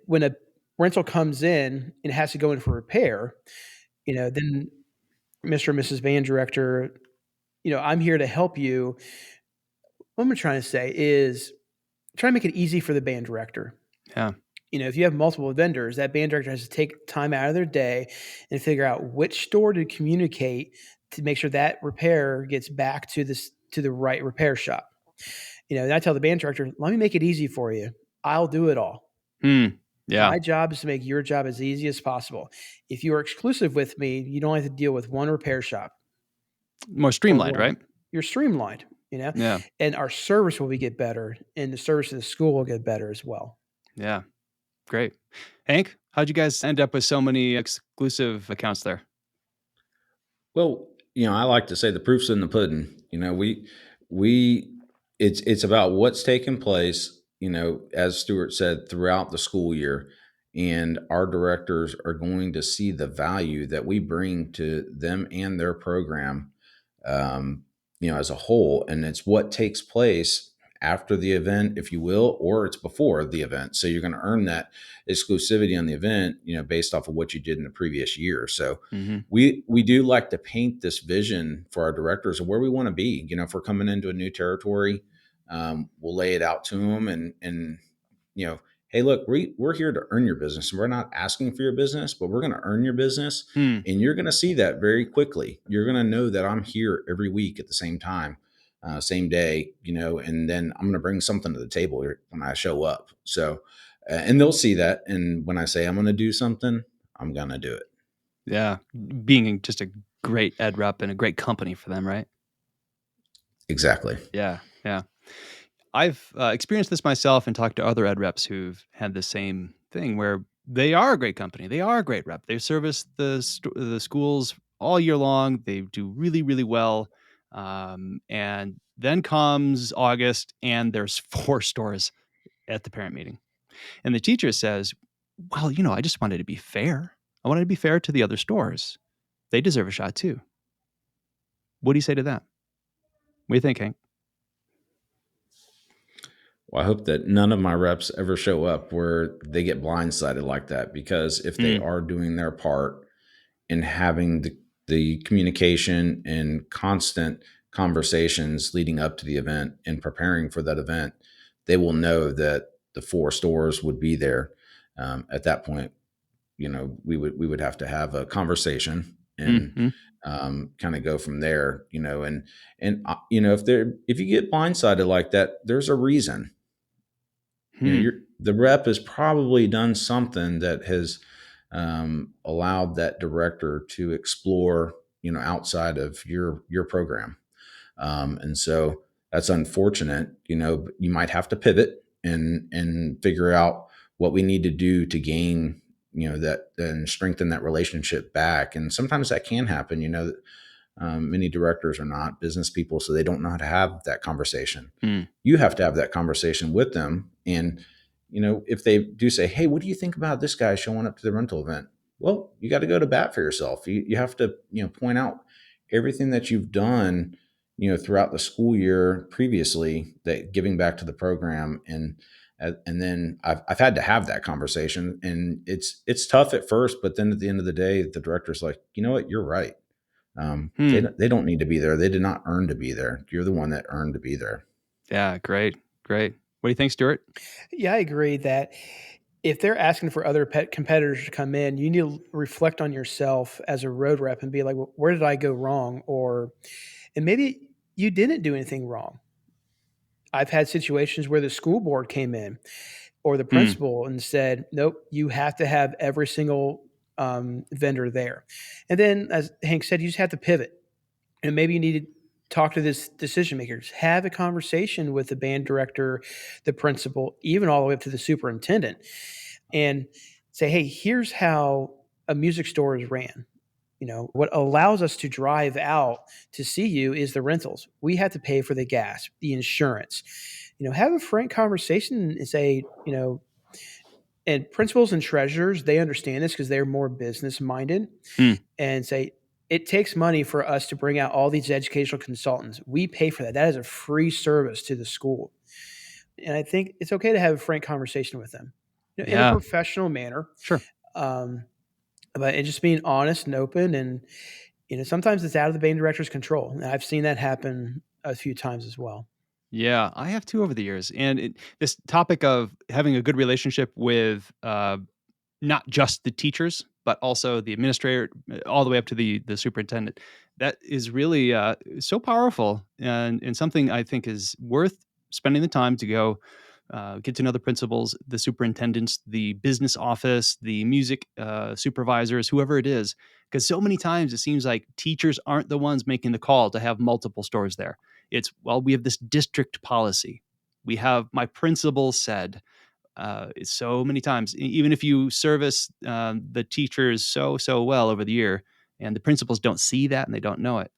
When a rental comes in and it has to go in for repair, then Mr. and Mrs. Band Director, I'm here to help you. What I'm trying to say is try to make it easy for the band director. Yeah. If you have multiple vendors, that band director has to take time out of their day and figure out which store to communicate to make sure that repair gets back to the right repair shop. And I tell the band director, let me make it easy for you. I'll do it all. Hmm. Yeah. My job is to make your job as easy as possible. If you are exclusive with me, you don't have to deal with one repair shop More or streamlined, one. right? You're streamlined, Yeah. and our service will get better, and the service of the school will get better as well. Yeah. Great. Hank, how'd you guys end up with so many exclusive accounts there? Well, I like to say the proof's in the pudding. We it's about what's taking place, as Stewart said, throughout the school year. And our directors are going to see the value that we bring to them and their program, as a whole. And it's what takes place after the event, if you will, or it's before the event. So you're going to earn that exclusivity on the event, based off of what you did in the previous year. So Mm-hmm. we do like to paint this vision for our directors of where we want to be. If we're coming into a new territory, we'll lay it out to them and hey, look, we're here to earn your business. We're not asking for your business, but we're going to earn your business. Hmm. And you're going to see that very quickly. You're going to know that I'm here every week at the same time, same day, and then I'm going to bring something to the table when I show up. So, and they'll see that. And when I say I'm going to do something, I'm going to do it. Yeah. Being just a great ed rep and a great company for them, right? Exactly. Yeah. Yeah. I've experienced this myself and talked to other ed reps who've had the same thing where they are a great company. They are a great rep. They service the schools all year long. They do really, really well. And then comes August and there's 4 stores at the parent meeting. And the teacher says, well, I just wanted to be fair. I wanted to be fair to the other stores. They deserve a shot too. What do you say to that? What do you think, Hank? Well, I hope that none of my reps ever show up where they get blindsided like that, because if they Mm, are doing their part in having the communication and constant conversations leading up to the event and preparing for that event, they will know that the 4 stores would be there. At that point, we would have to have a conversation and mm, kind of go from there. If you get blindsided like that, there's a reason. mm, The rep has probably done something that has allowed that director to explore, outside of your program. And so that's unfortunate. You might have to pivot and figure out what we need to do to gain, that and strengthen that relationship back. And sometimes that can happen. Many directors are not business people, so they don't know how to have that conversation. mm. You have to have that conversation with them. And, if they do say, hey, what do you think about this guy showing up to the rental event? Well, you got to go to bat for yourself. You have to, point out everything that you've done, throughout the school year previously, that giving back to the program. And then I've had to have that conversation, and it's tough at first, but then at the end of the day, the director's like, you know what, you're right. Hmm. They don't need to be there. They did not earn to be there. You're the one that earned to be there. Yeah, great. What do you think, Stuart? Yeah, I agree that if they're asking for other pet competitors to come in, you need to reflect on yourself as a road rep and be like, well, where did I go wrong? And maybe you didn't do anything wrong. I've had situations where the school board came in or the Mm, principal and said, nope, you have to have every single vendor there. And then, as Hank said, you just have to pivot. And maybe you need to talk to this decision makers, have a conversation with the band director, the principal, even all the way up to the superintendent, and say, hey, here's how a music store is ran. What allows us to drive out to see you is the rentals. We have to pay for the gas, the insurance. Have a frank conversation and say, and principals and treasurers, they understand this because they're more business minded, mm. and say, it takes money for us to bring out all these educational consultants. We pay for that. That is a free service to the school. And I think it's okay to have a frank conversation with them, in a Yeah, professional manner, sure. um, but it just being honest and open. And sometimes it's out of the band director's control. And I've seen that happen a few times as well. Yeah, I have too over the years. And this topic of having a good relationship with not just the teachers, but also the administrator, all the way up to the superintendent. That is really so powerful, and something I think is worth spending the time to go get to know the principals, the superintendents, the business office, the music supervisors, whoever it is. Because so many times it seems like teachers aren't the ones making the call to have multiple stores there. It's, well, we have this district policy. We have, my principal said, it's so many times, even if you service the teachers so well over the year, and the principals don't see that and they don't know it.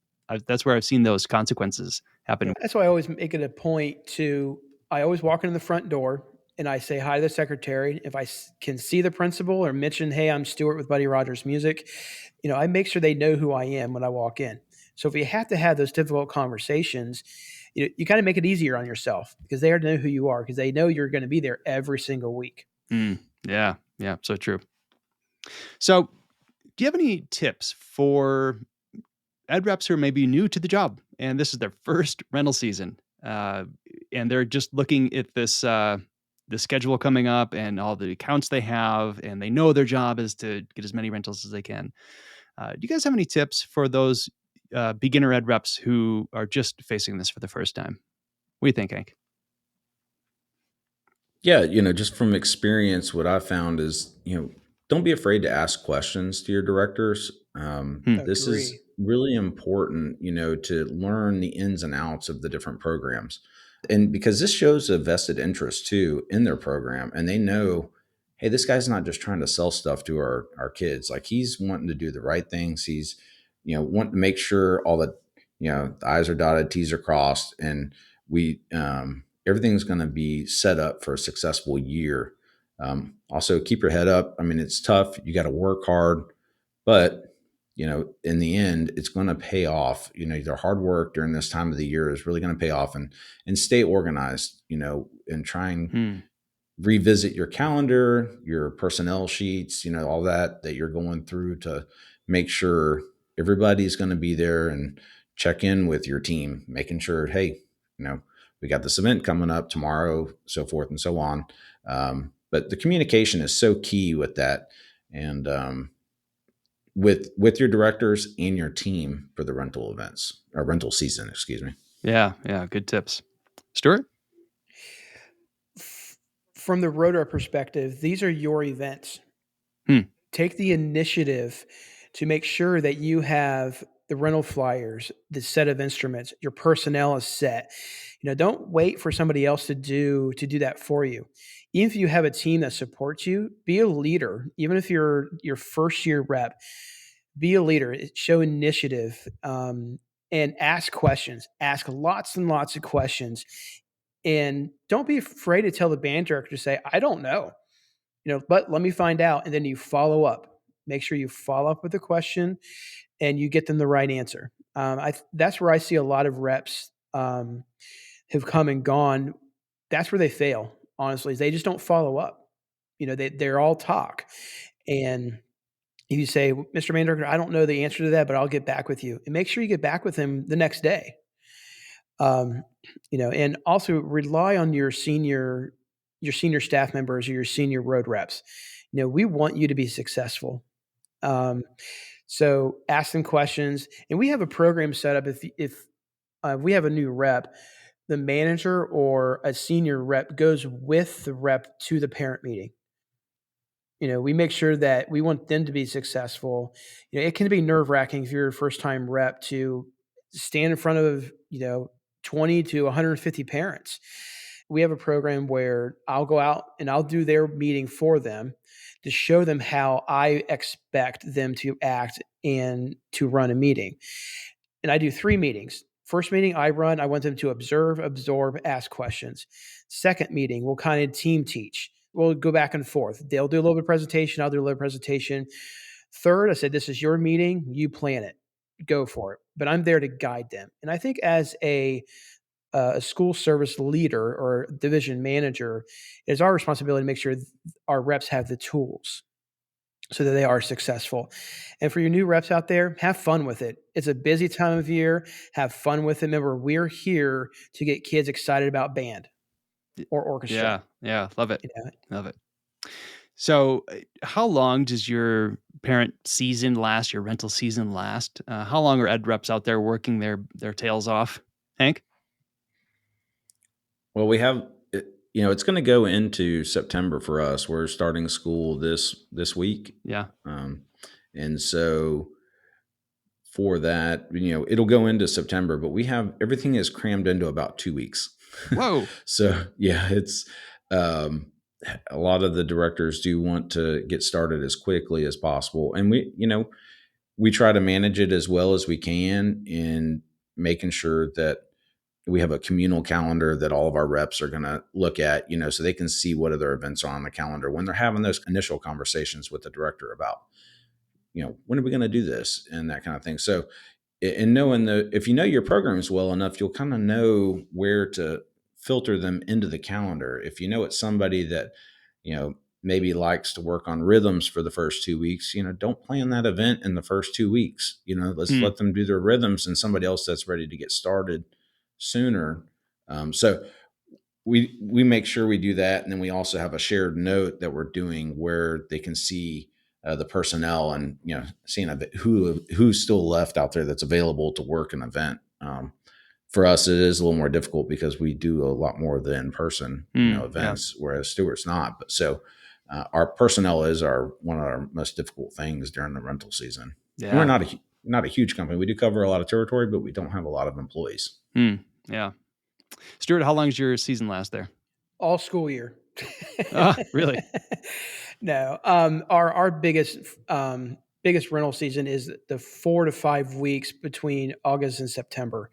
That's where I've seen those consequences happen. That's why I always make it a point to, I always walk into the front door and I say hi to the secretary. If I can see the principal or mention, hey, I'm Stewart with Buddy Rogers Music, I make sure they know who I am when I walk in. So if you have to have those difficult conversations, you kind of make it easier on yourself because they already know who you are because they know you're going to be there every single week. Yeah, so true. So, do you have any tips for ed reps who are maybe new to the job and this is their first rental season, and they're just looking at this the schedule coming up and all the accounts they have, and they know their job is to get as many rentals as they can. Do you guys have any tips for those beginner ed reps who are just facing this for the first time? What do you think, Hank? Yeah, just from experience, what I found is, don't be afraid to ask questions to your directors. Hmm. This is Agree. really important, to learn the ins and outs of the different programs. And because this shows a vested interest too in their program, and they know, hey, this guy's not just trying to sell stuff to our kids. Like, he's wanting to do the right things. He's, wanting to make sure all the I's are dotted, T's are crossed, and we, everything's going to be set up for a successful year. Also, keep your head up. I mean, it's tough. You got to work hard, but in the end, it's going to pay off. Their hard work during this time of the year is really going to pay off, and stay organized, and try and Hmm. revisit your calendar, your personnel sheets, all that you're going through to make sure everybody's going to be there, and check in with your team, making sure, hey, we got this event coming up tomorrow, so forth and so on. But the communication is so key with that. And with your directors and your team for the rental events or rental season, excuse me. Yeah. Good tips. Stewart? From the rotor perspective, these are your events. Hmm. Take the initiative to make sure that you have the rental flyers, the set of instruments, your personnel is set. Don't wait for somebody else to do that for you. Even if you have a team that supports you, be a leader. Even if you're your first year rep, be a leader. Show initiative, and ask questions. Ask lots and lots of questions, and don't be afraid to tell the band director to say, "I don't know." But let me find out. And then you follow up. Make sure you follow up with the question and you get them the right answer. That's where I see a lot of reps have come and gone. That's where they fail, honestly, is they just don't follow up. They're all talk. And you say, "Mr. Mandarker, I don't know the answer to that, but I'll get back with you." And make sure you get back with him the next day. And also rely on your senior staff members or your senior road reps. We want you to be successful. So ask them questions, and we have a program set up. If we have a new rep, the manager or a senior rep goes with the rep to the parent meeting. We make sure that we want them to be successful. It can be nerve-wracking if you're a first-time rep to stand in front of 20 to 150 parents. We have a program where I'll go out and I'll do their meeting for them to show them how I expect them to act and to run a meeting. And I do 3 meetings. First meeting I want them to observe, absorb, ask questions. Second meeting, we'll kind of team teach. We'll go back and forth. They'll do a little bit of presentation. I'll do a little presentation. Third, I said, this is your meeting. You plan it. Go for it. But I'm there to guide them. And I think as a school service leader or division manager, it is our responsibility to make sure our reps have the tools so that they are successful. And for your new reps out there, have fun with it. It's a busy time of year. Have fun with it. Remember, we're here to get kids excited about band or orchestra. Yeah. Love it. Love it. So how long does your parent season last, your rental season last? How long are ed reps out there working their tails off? Hank? Well, we have, it's going to go into September for us. We're starting school this week. Yeah. And so for that, it'll go into September, but everything is crammed into about 2 weeks. Whoa. So yeah, it's, a lot of the directors do want to get started as quickly as possible. And we try to manage it as well as we can in making sure that we have a communal calendar that all of our reps are going to look at, so they can see what other events are on the calendar when they're having those initial conversations with the director about, when are we going to do this and that kind of thing. So, and knowing if you know your programs well enough, you'll kind of know where to filter them into the calendar. If you know it's somebody that, maybe likes to work on rhythms for the first 2 weeks, don't plan that event in the first 2 weeks. Let's let them do their rhythms and somebody else that's ready to get started sooner. So we make sure we do that. And then we also have a shared note that we're doing where they can see the personnel and, seeing who's still left out there that's available to work an event. For us, it is a little more difficult because we do a lot more of the in-person events, whereas Stewart's not. But so our personnel is one of our most difficult things during the rental season. Yeah. And we're not a huge company. We do cover a lot of territory, but we don't have a lot of employees. Yeah. Stewart, how long does your season last there? All school year. Really? No. Our biggest rental season is the 4 to 5 weeks between August and September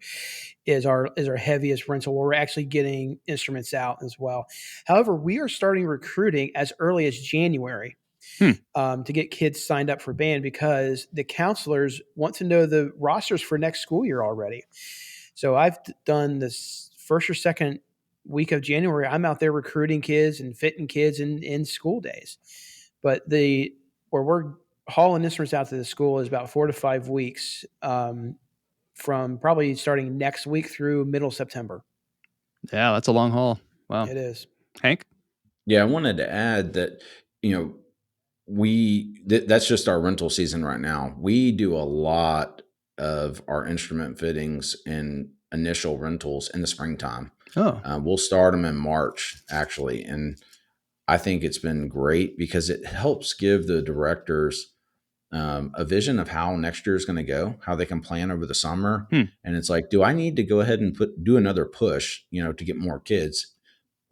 is our heaviest rental, where we're actually getting instruments out as well. However, we are starting recruiting as early as January. Hmm. To get kids signed up for band because the counselors want to know the rosters for next school year already. So I've done this first or second week of January. I'm out there recruiting kids and fitting kids in school days. But the where we're hauling instruments out to the school is about 4 to 5 weeks, from probably starting next week through middle September. Yeah, that's a long haul. Wow. It is. Hank? Yeah, I wanted to add that, you know, that's just our rental season right now. We do a lot of our instrument fittings and initial rentals in the springtime. Oh, We'll start them in March, actually. And I think it's been great because it helps give the directors a vision of how next year is going to go, how they can plan over the summer. Hmm. And it's like, do I need to go ahead and do another push, to get more kids?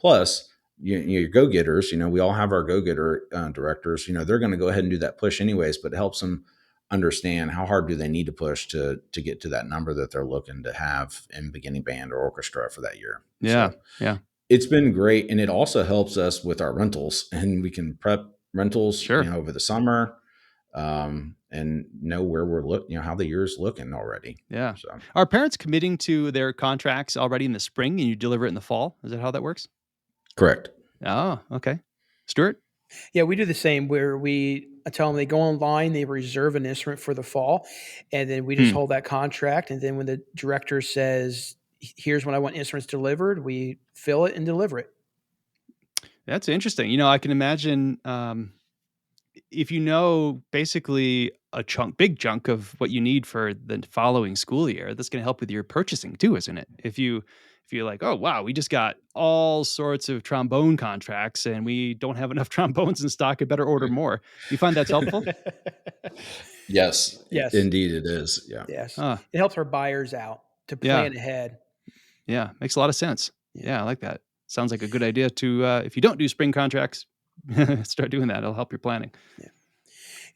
Plus, your go-getters, we all have our go-getter directors, they're going to go ahead and do that push anyways, but it helps them understand how hard do they need to push to get to that number that they're looking to have in beginning band or orchestra for that year. yeah. So Yeah. it's been great. And it also helps us with our rentals, and we can prep rentals, Sure. over the summer, and know where we're how the year's looking already. Yeah. So Are parents committing to their contracts already in the spring and you deliver it in the fall? Is that how that works? correct. Oh, okay. Stuart? Yeah, we do the same where I tell them they go online, they reserve an instrument for the fall, and then we just hold that contract. And then when the director says, here's when I want instruments delivered, we fill it and deliver it. That's interesting. I can imagine if you know basically big chunk of what you need for the following school year, that's going to help with your purchasing too, isn't it? If you're like, oh wow, we just got all sorts of trombone contracts and we don't have enough trombones in stock, I better order more. Do you find that's helpful? Yes. Yes. Indeed it is. Yeah. Yes. Huh. It helps our buyers out to plan ahead. Yeah, makes a lot of sense. Yeah. Yeah, I like that. Sounds like a good idea to, if you don't do spring contracts, start doing that. It'll help your planning. Yeah.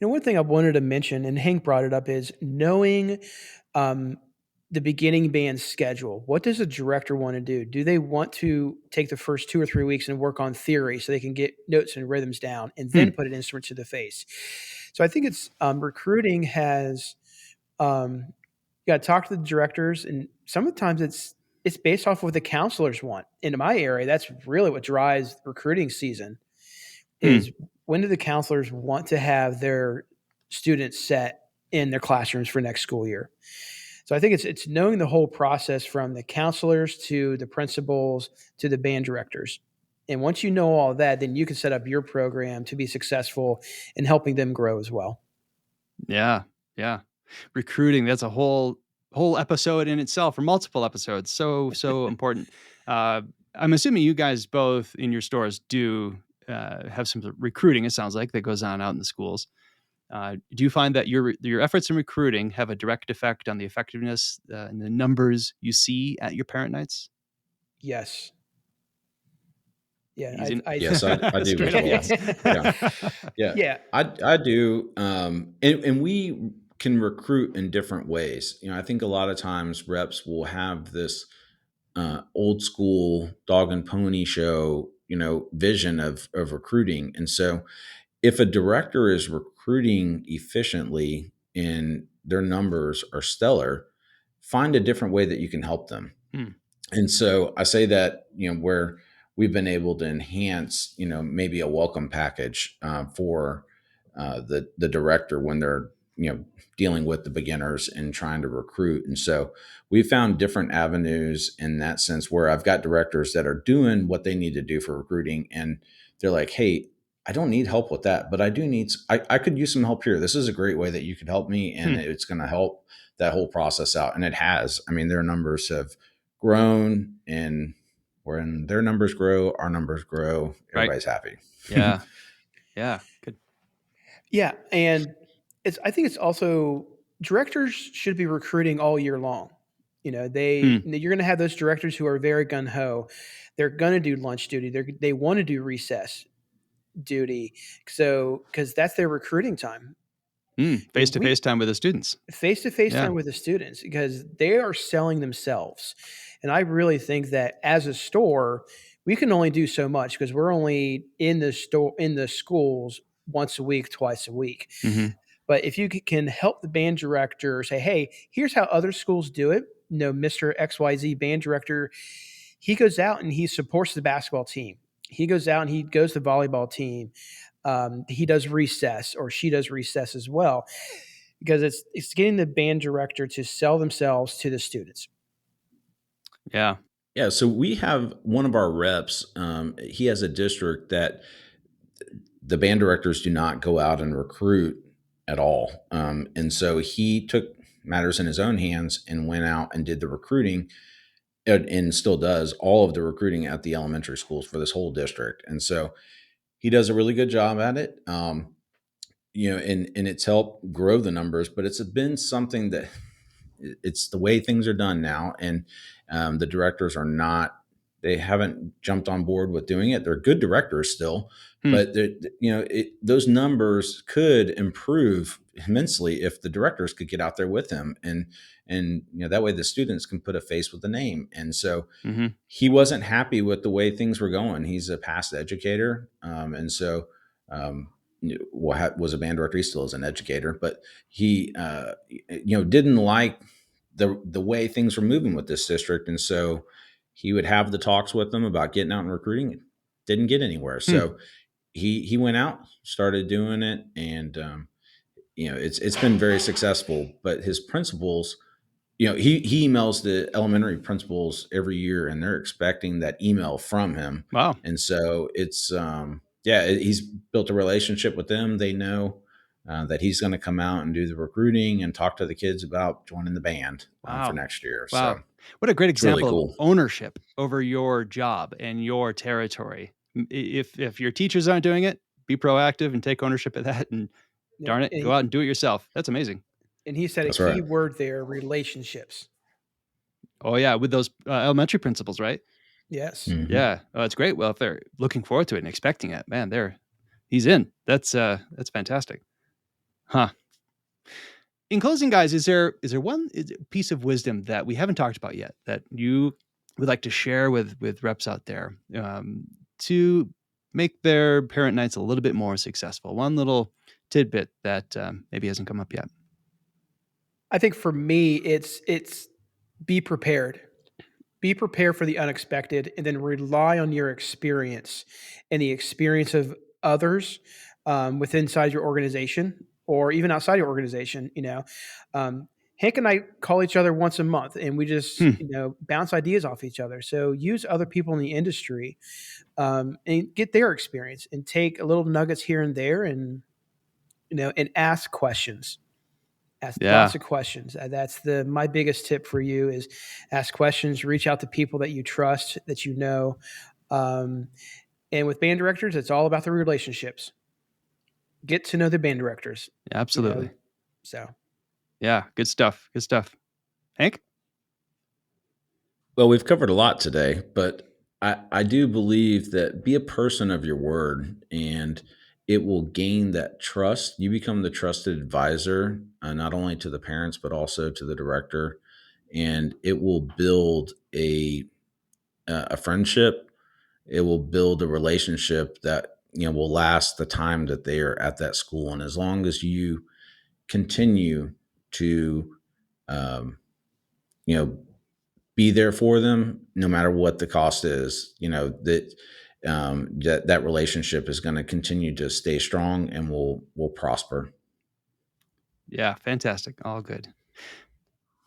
One thing I wanted to mention, and Hank brought it up, is knowing the beginning band schedule. What does a director want to do? Do they want to take the first 2 or 3 weeks and work on theory so they can get notes and rhythms down and then put an instrument to the face? So I think it's recruiting has you got to talk to the directors, and sometimes it's based off of what the counselors want. In my area, that's really what drives recruiting season. Is when do the counselors want to have their students set in their classrooms for next school year? So I think it's knowing the whole process from the counselors to the principals to the band directors. And once you know all of that, then you can set up your program to be successful in helping them grow as well. Yeah. Yeah. Recruiting, that's a whole episode in itself, or multiple episodes. So important. I'm assuming you guys both in your stores do have some recruiting, it sounds like, that goes on out in the schools. Do you find that your efforts in recruiting have a direct effect on the effectiveness and the numbers you see at your parent nights? Yes. Yeah. Yes, I do as well. Yeah. I do. And we can recruit in different ways. I think a lot of times reps will have this old school dog and pony show, vision of recruiting. And so if a director is recruiting efficiently and their numbers are stellar, find a different way that you can help them. And so I say that, where we've been able to enhance, maybe a welcome package for the director when they're, dealing with the beginners and trying to recruit. And so we found different avenues in that sense where I've got directors that are doing what they need to do for recruiting. And they're like, hey, I don't need help with that, but I do need, I could use some help here. This is a great way that you could help me, and it's going to help that whole process out. And it has. I mean, their numbers have grown, and when their numbers grow, our numbers grow. Everybody's happy. Yeah. Yeah. Good. Yeah. And I think it's also directors should be recruiting all year long. You're going to have those directors who are very gung ho. They're going to do lunch duty. They want to do recess duty. So, because that's their recruiting time. Face-to-face time with the students. Face-to-face time with the students, because they are selling themselves. And I really think that as a store, we can only do so much because we're only in the schools once a week, twice a week. Mm-hmm. But if you can help the band director say, hey, here's how other schools do it. Mr. XYZ band director, he goes out and he supports the basketball team. He goes out and he goes to the volleyball team. He does recess, or she does recess as well, because it's getting the band director to sell themselves to the students. Yeah. Yeah. So we have one of our reps. He has a district that the band directors do not go out and recruit at all. And so he took matters in his own hands and went out and did the recruiting, and still does all of the recruiting at the elementary schools for this whole district. And so he does a really good job at it. And it's helped grow the numbers, but it's been something that it's the way things are done now. And the directors they haven't jumped on board with doing it. They're good directors still, but those numbers could improve immensely if the directors could get out there with him, and that way the students can put a face with the name. And so he wasn't happy with the way things were going. He's a past educator, and so was a band director. He still is an educator, but he didn't like the way things were moving with this district, and so he would have the talks with them about getting out and recruiting. It didn't get anywhere. So he went out, started doing it, and it's been very successful. But his principals, he emails the elementary principals every year, and they're expecting that email from him. Wow. And so it's he's built a relationship with them. They know that he's going to come out and do the recruiting and talk to the kids about joining the band for next year. Wow. So what a great example really cool. of ownership over your job and your territory. If your teachers aren't doing it, be proactive and take ownership of that, and darn it, go out and do it yourself. That's amazing. And he said key word there, relationships. Oh yeah, with those elementary principals, right? Yes. Mm-hmm. Yeah. Oh, that's great. Well, if they're looking forward to it and expecting it, man, he's in. That's fantastic. Huh. In closing, guys, is there one piece of wisdom that we haven't talked about yet that you would like to share with reps out there to make their parent nights a little bit more successful? One little tidbit that maybe hasn't come up yet. I think for me, it's be prepared. Be prepared for the unexpected, and then rely on your experience and the experience of others inside your organization, or even outside your organization. Hank and I call each other once a month, and we just bounce ideas off each other. So use other people in the industry and get their experience, and take a little nuggets here and there, and and ask questions. Ask lots of questions. That's my biggest tip for you is ask questions, reach out to people that you trust, that you know. And with band directors, it's all about the relationships. Get to know the band directors. Absolutely. So. Yeah, good stuff. Good stuff. Hank? Well, we've covered a lot today, but I do believe that be a person of your word, and it will gain that trust. You become the trusted advisor, not only to the parents, but also to the director. And it will build a friendship. It will build a relationship that, will last the time that they are at that school. And as long as you continue to, be there for them, no matter what the cost is, that relationship is going to continue to stay strong and will prosper. Yeah, fantastic. All good.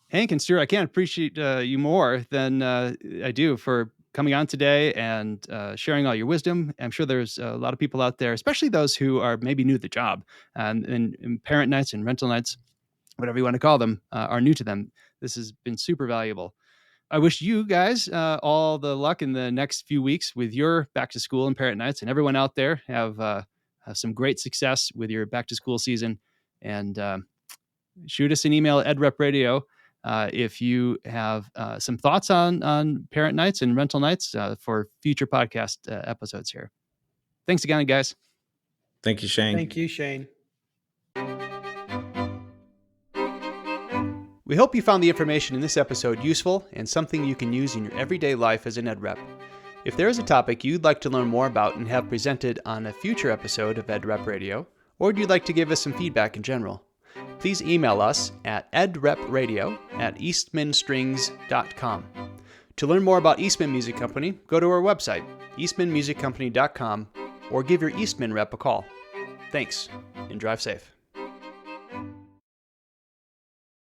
Hank and Stuart, I can't appreciate you more than I do for coming on today and sharing all your wisdom. I'm sure there's a lot of people out there, especially those who are maybe new to the job, and parent nights and rental nights, whatever you want to call them, are new to them. This has been super valuable. I wish you guys all the luck in the next few weeks with your back to school and parent nights, and everyone out there have some great success with your back to school season. And shoot us an email at EdRepRadio if you have some thoughts on parent nights and rental nights for future podcast episodes here. Thanks again, guys. Thank you, Shane. Thank you, Shane. We hope you found the information in this episode useful and something you can use in your everyday life as an ed rep. If there is a topic you'd like to learn more about and have presented on a future episode of EdRep Radio, or you'd like to give us some feedback in general, please email us at edrepradio@eastmanstrings.com. To learn more about Eastman Music Company, go to our website, eastmanmusiccompany.com, or give your Eastman rep a call. Thanks, and drive safe.